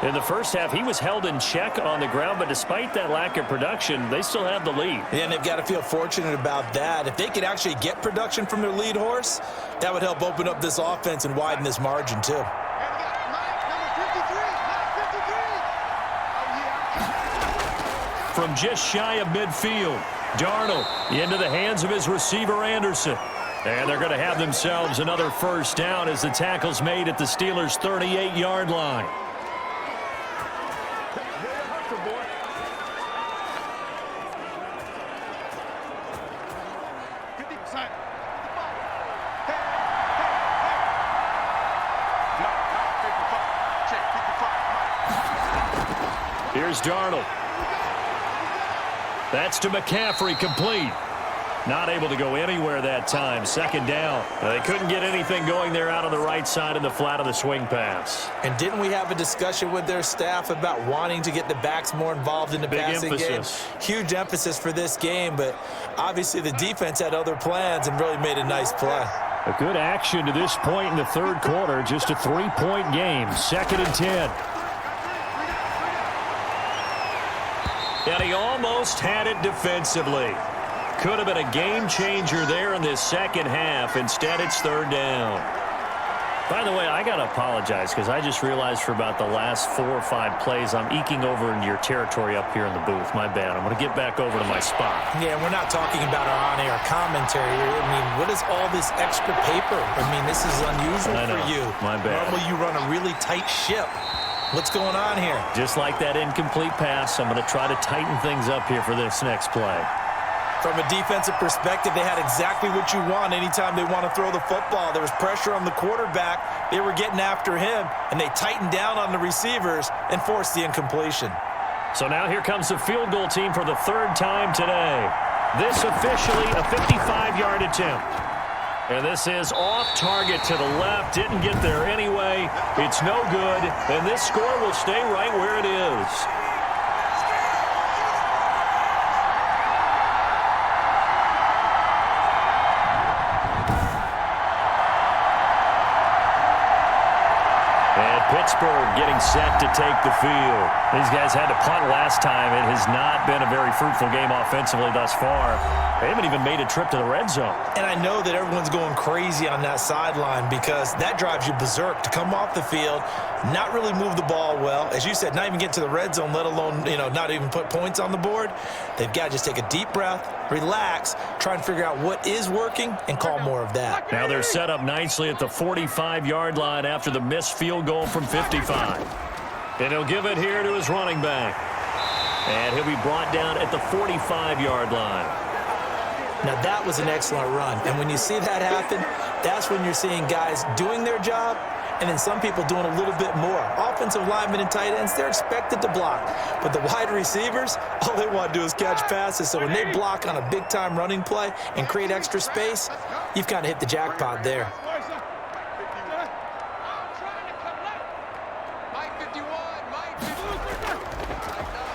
In the first half, he was held in check on the ground, but despite that lack of production, they still have the lead. Yeah, and they've got to feel fortunate about that. If they could actually get production from their lead horse, that would help open up this offense and widen this margin, too. From just shy of midfield, Darnold into the hands of his receiver, Anderson. And they're going to have themselves another first down as the tackle's made at the Steelers' 38-yard line. boy. Get deep inside. Here's Darnold. That's to McCaffrey, complete. Not able to go anywhere that time. Second down. They couldn't get anything going there out on the right side of the flat of the swing pass. And didn't we have a discussion with their staff about wanting to get the backs more involved in the passing game? Huge emphasis for this game, but obviously the defense had other plans and really made a nice play. A good action to this point in the third quarter. Just a 3-point game. 2nd and 10. And he almost had it defensively. Could have been a game changer there in this second half. Instead, it's 3rd down. By the way, I got to apologize because I just realized for about the last 4 or 5 plays, I'm eking over into your territory up here in the booth. My bad. I'm going to get back over to my spot. Yeah, we're not talking about our on-air commentary. I mean, what is all this extra paper? I mean, this is unusual for you. My bad. Normally, you run a really tight ship. What's going on here? Just like that incomplete pass, I'm going to try to tighten things up here for this next play. From a defensive perspective, they had exactly what you want anytime they want to throw the football. There was pressure on the quarterback. They were getting after him, and they tightened down on the receivers and forced the incompletion. So now here comes the field goal team for the 3rd time today. This officially a 55-yard attempt. And this is off target to the left. Didn't get there anyway. It's no good. And this score will stay right where it is. And Pittsburgh getting set to take the field. These guys had to punt last time. It has not been a very fruitful game offensively thus far. They haven't even made a trip to the red zone. And I know that everyone's going crazy on that sideline because that drives you berserk to come off the field, not really move the ball well. As you said, not even get to the red zone, let alone, not even put points on the board. They've got to just take a deep breath, relax, try and figure out what is working, and call more of that. Now they're set up nicely at the 45-yard line after the missed field goal from 55. And he'll give it here to his running back. And he'll be brought down at the 45-yard line. Now, that was an excellent run. And when you see that happen, that's when you're seeing guys doing their job and then some people doing a little bit more. Offensive linemen and tight ends, they're expected to block. But the wide receivers, all they want to do is catch passes. So when they block on a big-time running play and create extra space, you've kind of hit the jackpot there.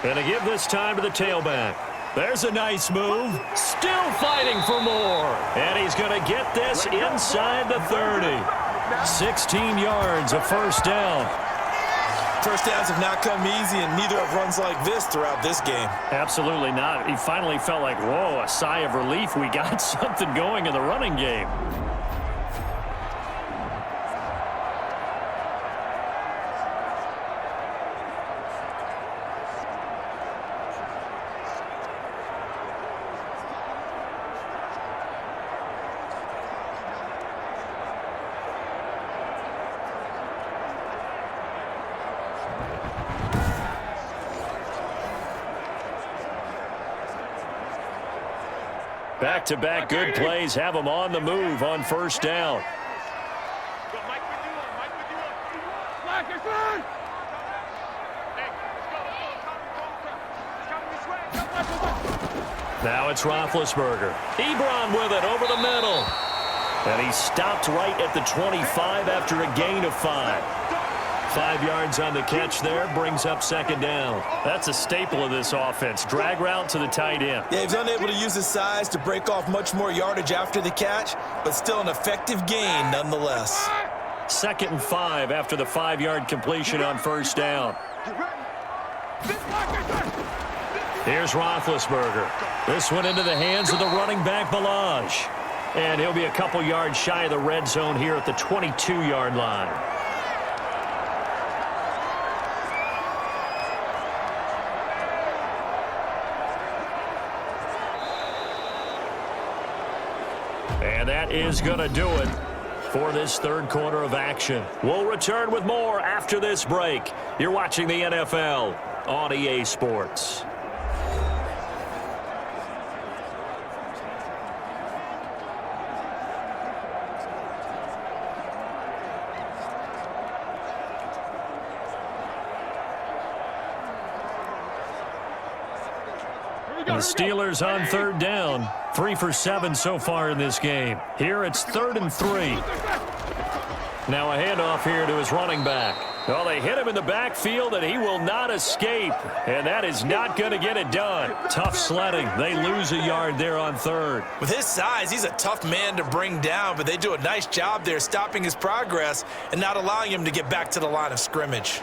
And to give this time to the tailback. There's a nice move. Still fighting for more. And he's going to get this inside the 30. 16 yards, a 1st down. First downs have not come easy, and neither have runs like this throughout this game. Absolutely not. He finally felt like, whoa, a sigh of relief. We got something going in the running game. Back-to-back good plays have them on the move on 1st down. Now it's Roethlisberger. Ebron with it over the middle. And he stopped right at the 25 after a gain of 5. 5 yards on the catch there, brings up 2nd down. That's a staple of this offense. Drag route to the tight end. Yeah, he's unable to use his size to break off much more yardage after the catch, but still an effective gain nonetheless. 2nd and 5 after the 5-yard completion on 1st down. Here's Roethlisberger. This one into the hands of the running back, Balaj. And he'll be a couple yards shy of the red zone here at the 22-yard line. And that is going to do it for this 3rd quarter of action. We'll return with more after this break. You're watching the NFL on EA Sports. The Steelers on third down. 3 for 7 so far in this game. Here it's 3rd and 3. Now a handoff here to his running back. Well, they hit him in the backfield, and he will not escape. And that is not going to get it done. Tough sledding. They lose a yard there on 3rd. With his size, he's a tough man to bring down, but they do a nice job there stopping his progress and not allowing him to get back to the line of scrimmage.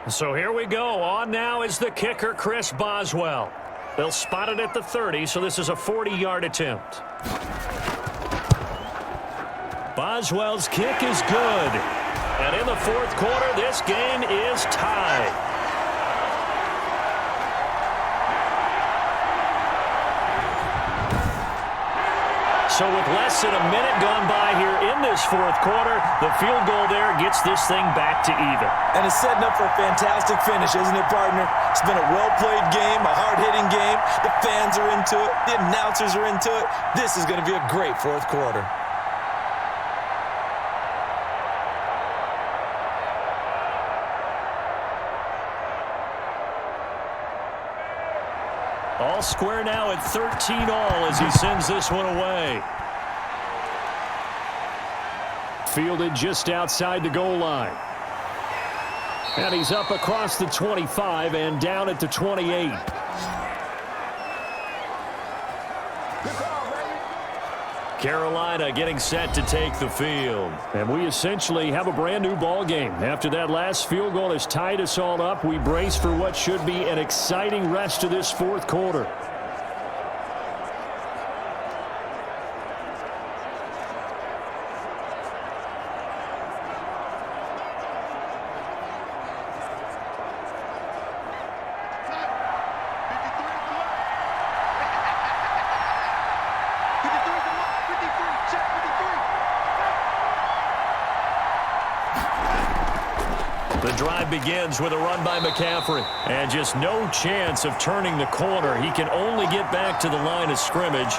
So here we go. On now is the kicker, Chris Boswell. They'll spot it at the 30, so this is a 40-yard attempt. Boswell's kick is good. And in the 4th quarter, this game is tied. So with less than a minute gone by here in this 4th quarter, the field goal there gets this thing back to even. And it's setting up for a fantastic finish, isn't it, partner? It's been a well-played game, a hard-hitting game. The fans are into it. The announcers are into it. This is going to be a great 4th quarter. All square now at 13 all as he sends this one away. Fielded just outside the goal line. And he's up across the 25 and down at the 28. Carolina getting set to take the field. And we essentially have a brand new ball game. After that last field goal has tied us all up, we brace for what should be an exciting rest of this 4th quarter. The drive begins with a run by McCaffrey. And just no chance of turning the corner. He can only get back to the line of scrimmage.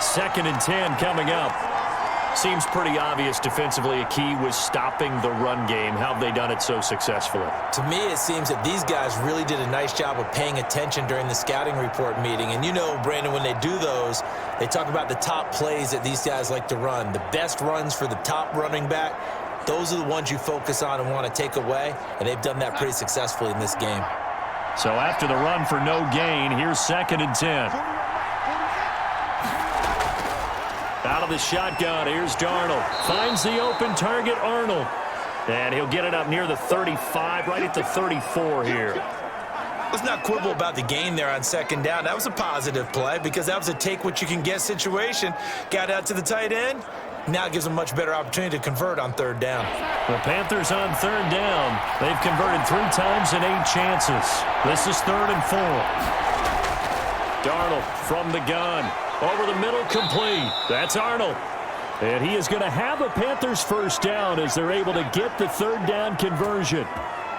2nd and 10 coming up. Seems pretty obvious defensively a key was stopping the run game. How have they done it so successfully? To me, it seems that these guys really did a nice job of paying attention during the scouting report meeting. And you know, Brandon, when they do those, they talk about the top plays that these guys like to run. The best runs for the top running back. Those are the ones you focus on and want to take away, and they've done that pretty successfully in this game. So after the run for no gain, here's 2nd and 10. Out of the shotgun, here's Darnold. Finds the open target, Arnold. And he'll get it up near the 35, right at the 34 here. Let's not quibble about the gain there on 2nd down. That was a positive play because that was a take-what-you-can-get situation. Got out to the tight end. Now it gives them a much better opportunity to convert on 3rd down. The Panthers on 3rd down. They've converted 3 times in 8 chances. This is 3rd and 4. Darnold from the gun. Over the middle, complete. That's Arnold. And he is going to have a Panthers 1st down as they're able to get the 3rd down conversion.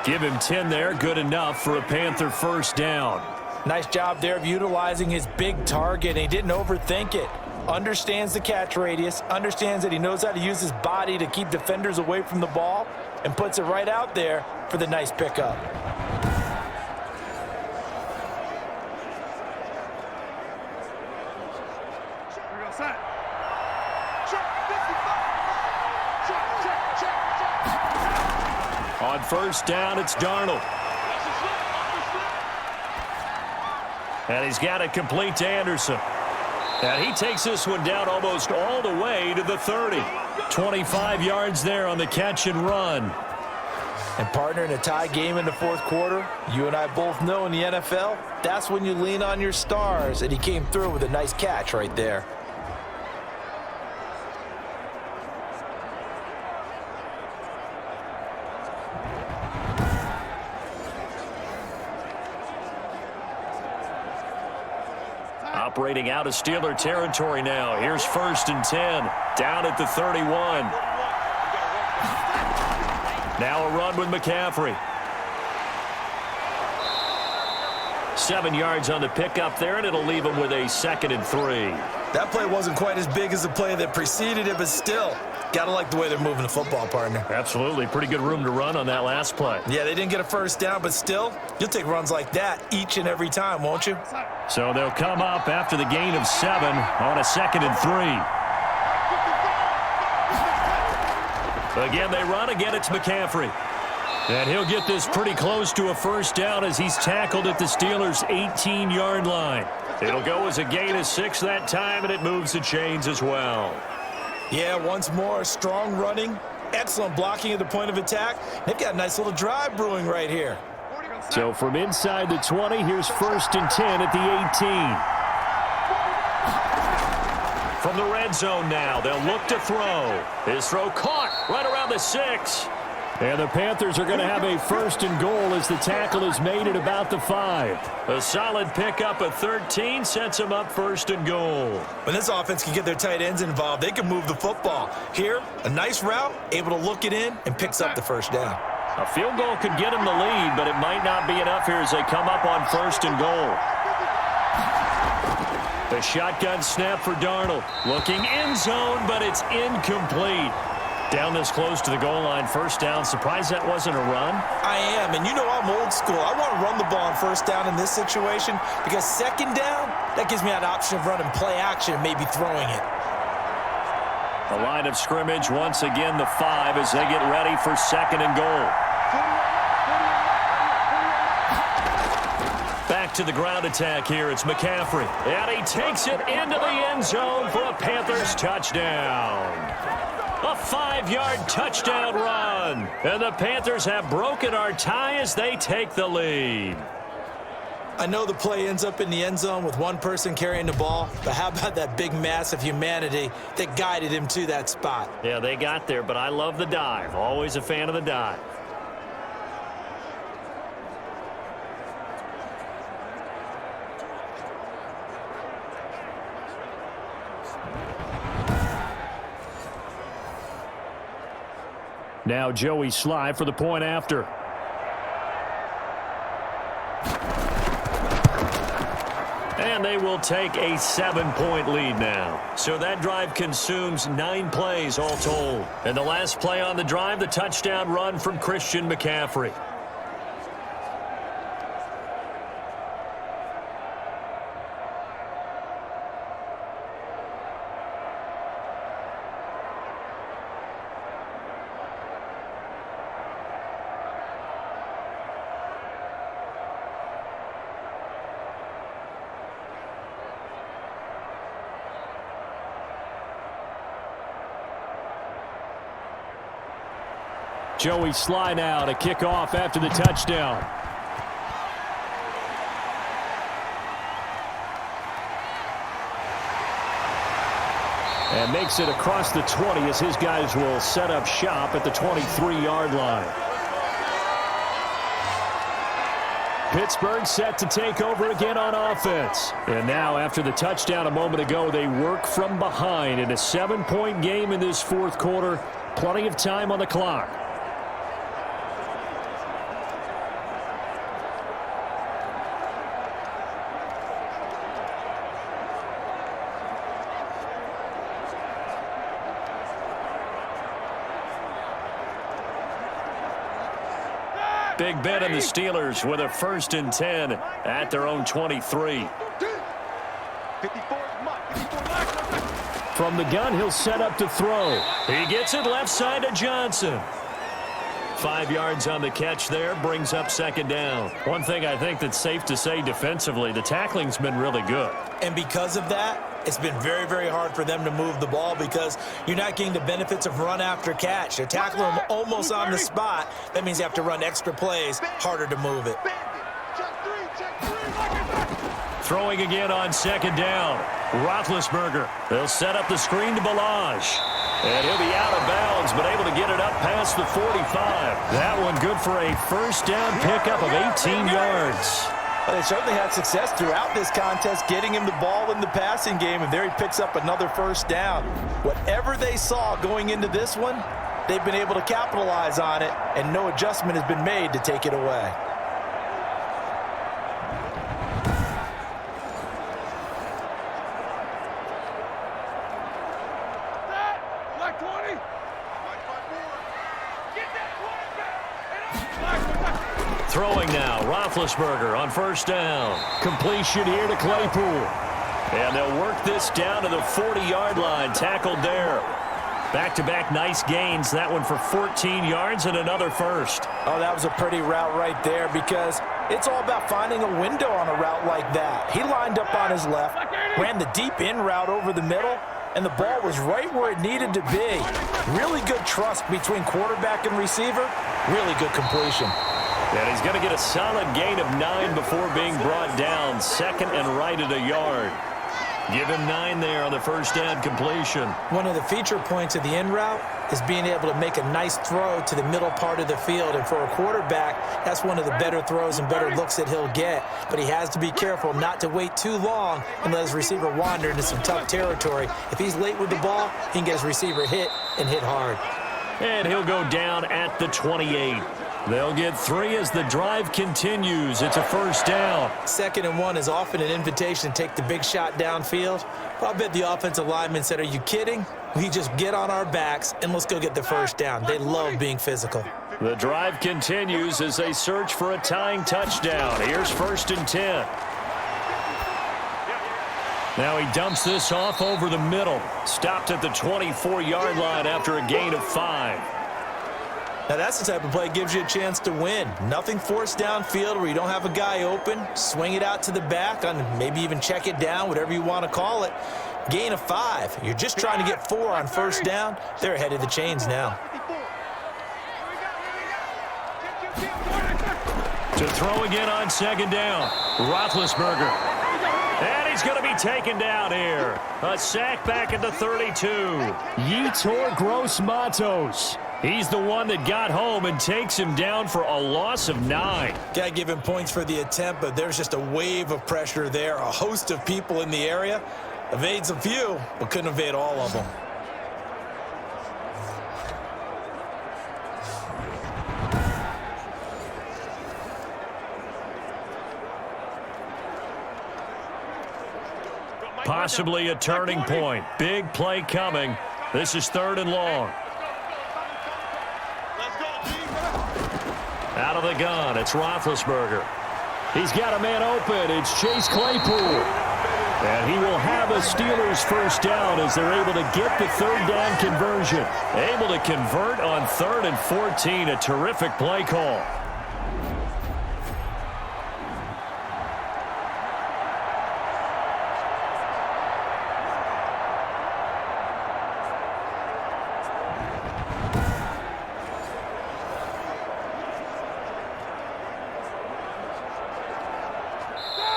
Give him 10 there. Good enough for a Panther 1st down. Nice job there of utilizing his big target. He didn't overthink it. Understands the catch radius, understands that he knows how to use his body to keep defenders away from the ball, and puts it right out there for the nice pickup. On 1st down, it's Darnold. And he's got it complete to Anderson. And he takes this one down almost all the way to the 30. 25 yards there on the catch and run. And partner, in a tie game in the 4th quarter, you and I both know in the NFL, that's when you lean on your stars. And he came through with a nice catch right there. operating out of Steeler territory now. Here's 1st and 10, down at the 31. Now a run with McCaffrey. 7 yards on the pickup there, and it'll leave him with a 2nd and 3. That play wasn't quite as big as the play that preceded it, but still, got to like the way they're moving the football, partner. Absolutely. Pretty good room to run on that last play. Yeah, they didn't get a first down, but still, you'll take runs like that each and every time, won't you? So they'll come up after the gain of 7 on a 2nd and 3. Again, they run. Again, it's McCaffrey. And he'll get this pretty close to a first down as he's tackled at the Steelers' 18-yard line. It'll go as a gain of 6 that time, and it moves the chains as well. Yeah, once more, strong running, excellent blocking at the point of attack. They've got a nice little drive brewing right here. So from inside the 20, here's 1st and 10 at the 18. From the red zone now, they'll look to throw. His throw caught right around the 6. And the Panthers are going to have a 1st and goal as the tackle is made at about the 5. A solid pickup of 13 sets them up 1st and goal. When this offense can get their tight ends involved, they can move the football. Here, a nice route, able to look it in, and picks up the first down. A field goal could get them the lead, but it might not be enough here as they come up on 1st and goal. The shotgun snap for Darnold. Looking end zone, but it's incomplete. Down this close to the goal line, first down. Surprised that wasn't a run? I am, and you know I'm old school. I want to run the ball on first down in this situation because second down, that gives me that option of running play action and maybe throwing it. The line of scrimmage once again the 5 as they get ready for 2nd and goal. Back to the ground attack here. It's McCaffrey. And he takes it into the end zone for a Panthers touchdown. A 5-yard touchdown run. And the Panthers have broken our tie as they take the lead. I know the play ends up in the end zone with one person carrying the ball, but how about that big mass of humanity that guided him to that spot? Yeah, they got there, but I love the dive. Always a fan of the dive. Now Joey Sly for the point after. And they will take a 7-point lead now. So that drive consumes 9 plays all told. And the last play on the drive, the touchdown run from Christian McCaffrey. Joey Sly now to kick off after the touchdown. And makes it across the 20 as his guys will set up shop at the 23-yard line. Pittsburgh set to take over again on offense. And now after the touchdown a moment ago, they work from behind in a 7-point game in this 4th quarter. Plenty of time on the clock. Big bet on the Steelers with a 1st and 10 at their own 23. From the gun, he'll set up to throw. He gets it left side to Johnson. 5 yards on the catch there, brings up 2nd down. One thing I think that's safe to say defensively, the tackling's been really good. And because of that, it's been very, very hard for them to move the ball because you're not getting the benefits of run after catch. They're tackling them almost on the spot. That means you have to run extra plays, harder to move it. Throwing again on 2nd down. Roethlisberger. They'll set up the screen to Balazs. And he'll be out of bounds, but able to get it up past the 45. That one good for a 1st down pickup of 18 yards. Well, they certainly had success throughout this contest, getting him the ball in the passing game, and there he picks up another first down. Whatever they saw going into this one, they've been able to capitalize on it, and no adjustment has been made to take it away. Black 20. Get that quarterback. Throwing now, Roethlisberger on first down. Completion here to Claypool. And they'll work this down to the 40-yard line, tackled there. Back-to-back nice gains, that one for 14 yards and another first. Oh, that was a pretty route right there because it's all about finding a window on a route like that. He lined up on his left, ran the deep in route over the middle, and the ball was right where it needed to be. Really good trust between quarterback and receiver. Really good completion. And he's going to get a solid gain of 9 before being brought down. Second and right at a yard. Give him 9 there on the first down completion. One of the feature points of the in route is being able to make a nice throw to the middle part of the field. And for a quarterback, that's one of the better throws and better looks that he'll get. But he has to be careful not to wait too long and let his receiver wander into some tough territory. If he's late with the ball, he can get his receiver hit and hit hard. And he'll go down at the 28. They'll get 3 as the drive continues. It's a first down. 2nd and 1 is often an invitation to take the big shot downfield. Well, I bet the offensive lineman said, "Are you kidding? We just get on our backs and let's go get the first down." They love being physical. The drive continues as they search for a tying touchdown. Here's 1st and 10. Now he dumps this off over the middle. Stopped at the 24-yard line after a gain of 5. Now that's the type of play that gives you a chance to win. Nothing forced downfield where you don't have a guy open. Swing it out to the back, on maybe even check it down, whatever you want to call it. Gain of 5. You're just trying to get 4 on first down. They're ahead of the chains now. To throw again on 2nd down. Roethlisberger. And he's going to be taken down here. A sack back at the 32. Yetur Gross-Matos. He's the one that got home and takes him down for a loss of 9. Got to give him points for the attempt, but there's just a wave of pressure there. A host of people in the area. Evades a few, but couldn't evade all of them. Possibly a turning point. Big play coming. This is 3rd and long. Out of the gun, it's Roethlisberger. He's got a man open. It's Chase Claypool. And he will have a Steelers first down as they're able to get the 3rd down conversion. Able to convert on 3rd and 14. A terrific play call.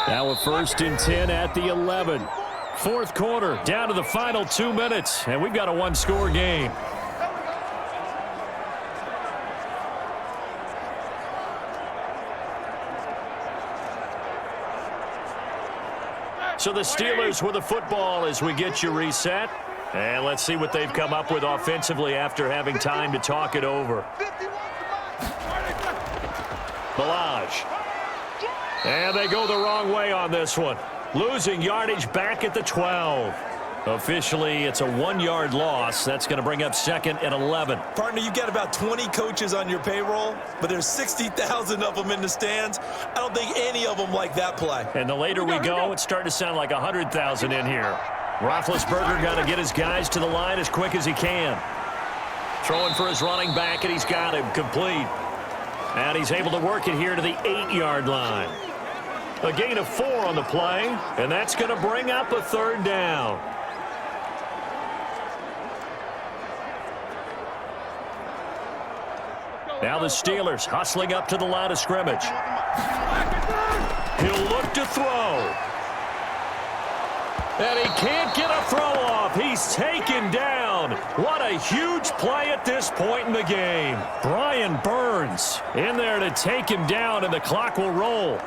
Now a 1st and 10 at the 11. 4th quarter, down to the final 2 minutes, and we've got a 1-score game. So the Steelers with the football as we get you reset. And let's see what they've come up with offensively after having time to talk it over. Balaj. And they go the wrong way on this one. Losing yardage back at the 12. Officially, it's a 1-yard loss. That's going to bring up 2nd and 11. Partner, you've got about 20 coaches on your payroll, but there's 60,000 of them in the stands. I don't think any of them like that play. And the later we go, it's starting to sound like 100,000 in here. Roethlisberger got to get his guys to the line as quick as he can. Throwing for his running back, and he's got him complete. And he's able to work it here to the 8-yard line. A gain of 4 on the play, and that's going to bring up a 3rd down. Now the Steelers hustling up to the line of scrimmage. He'll look to throw. And he can't get a throw off. He's taken down. What a huge play at this point in the game. Brian Burns in there to take him down, and the clock will roll.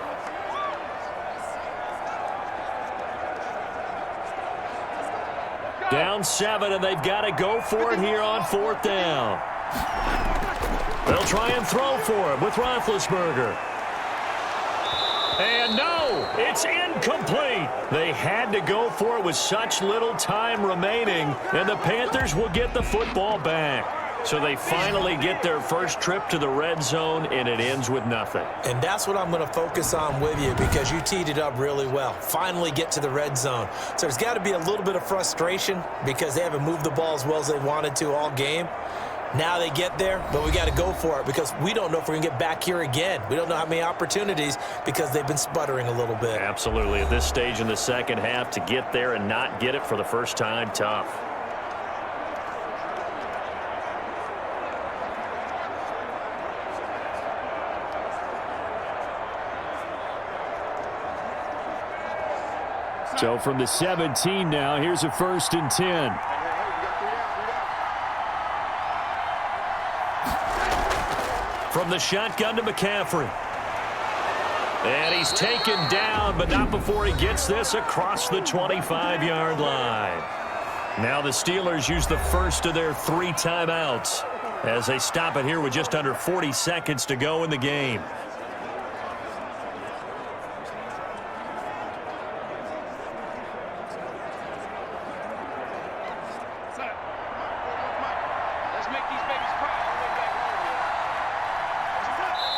Down 7, and they've got to go for it here on 4th down. They'll try and throw for it with Roethlisberger. And no, it's incomplete. They had to go for it with such little time remaining, and the Panthers will get the football back. So they finally get their first trip to the red zone, and it ends with nothing. And that's what I'm going to focus on with you, because you teed it up really well. Finally get to the red zone. So there's got to be a little bit of frustration because they haven't moved the ball as well as they wanted to all game. Now they get there, but we got to go for it because we don't know if we're going to get back here again. We don't know how many opportunities because they've been sputtering a little bit. Absolutely. At this stage in the second half, to get there and not get it for the first time, tough. So from the 17 now, here's a 1st and 10. From the shotgun to McCaffrey. And he's taken down, but not before he gets this across the 25-yard line. Now the Steelers use the first of their 3 timeouts as they stop it here with just under 40 seconds to go in the game.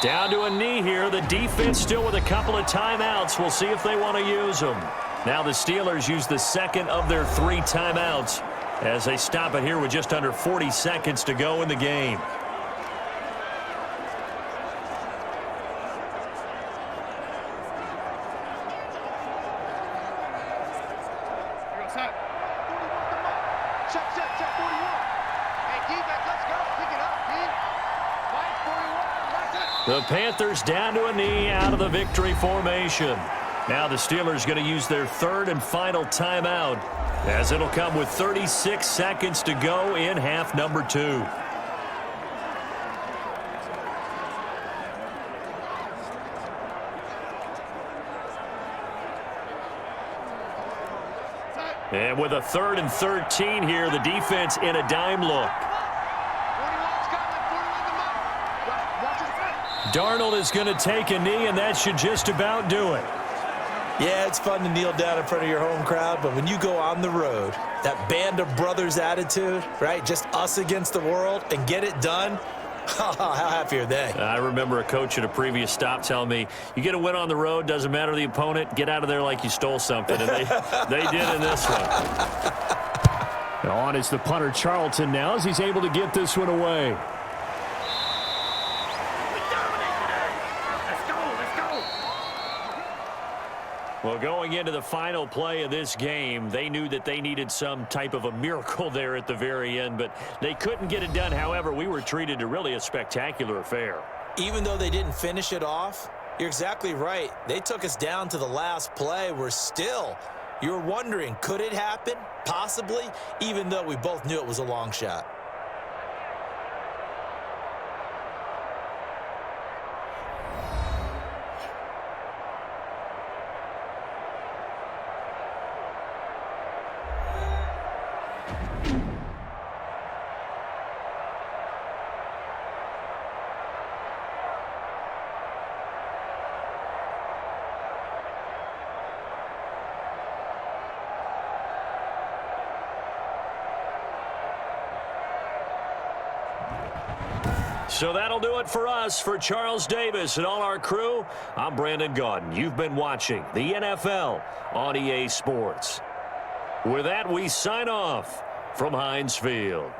Down to a knee here. The defense still with a couple of timeouts. We'll see if they want to use them. Now the Steelers use the second of their 3 timeouts as they stop it here with just under 40 seconds to go in the game. The Panthers down to a knee out of the victory formation. Now the Steelers going to use their 3rd and final timeout as it'll come with 36 seconds to go in half number 2. And with a 3rd and 13 here, the defense in a dime look. Darnold is going to take a knee, and that should just about do it. Yeah, it's fun to kneel down in front of your home crowd, but when you go on the road, that band of brothers attitude, right, just us against the world, and get it done, how happy are they? I remember a coach at a previous stop telling me, you get a win on the road, doesn't matter the opponent, get out of there like you stole something, and they did in this one. On is the punter, Charlton, now, as he's able to get this one away. Well, going into the final play of this game, they knew that they needed some type of a miracle there at the very end, but they couldn't get it done. However, we were treated to really a spectacular affair. Even though they didn't finish it off, you're exactly right. They took us down to the last play. You're wondering, could it happen? Possibly, even though we both knew it was a long shot. So that'll do it for us. For Charles Davis and all our crew, I'm Brandon Gaudin. You've been watching the NFL on EA Sports. With that, we sign off from Heinz Field.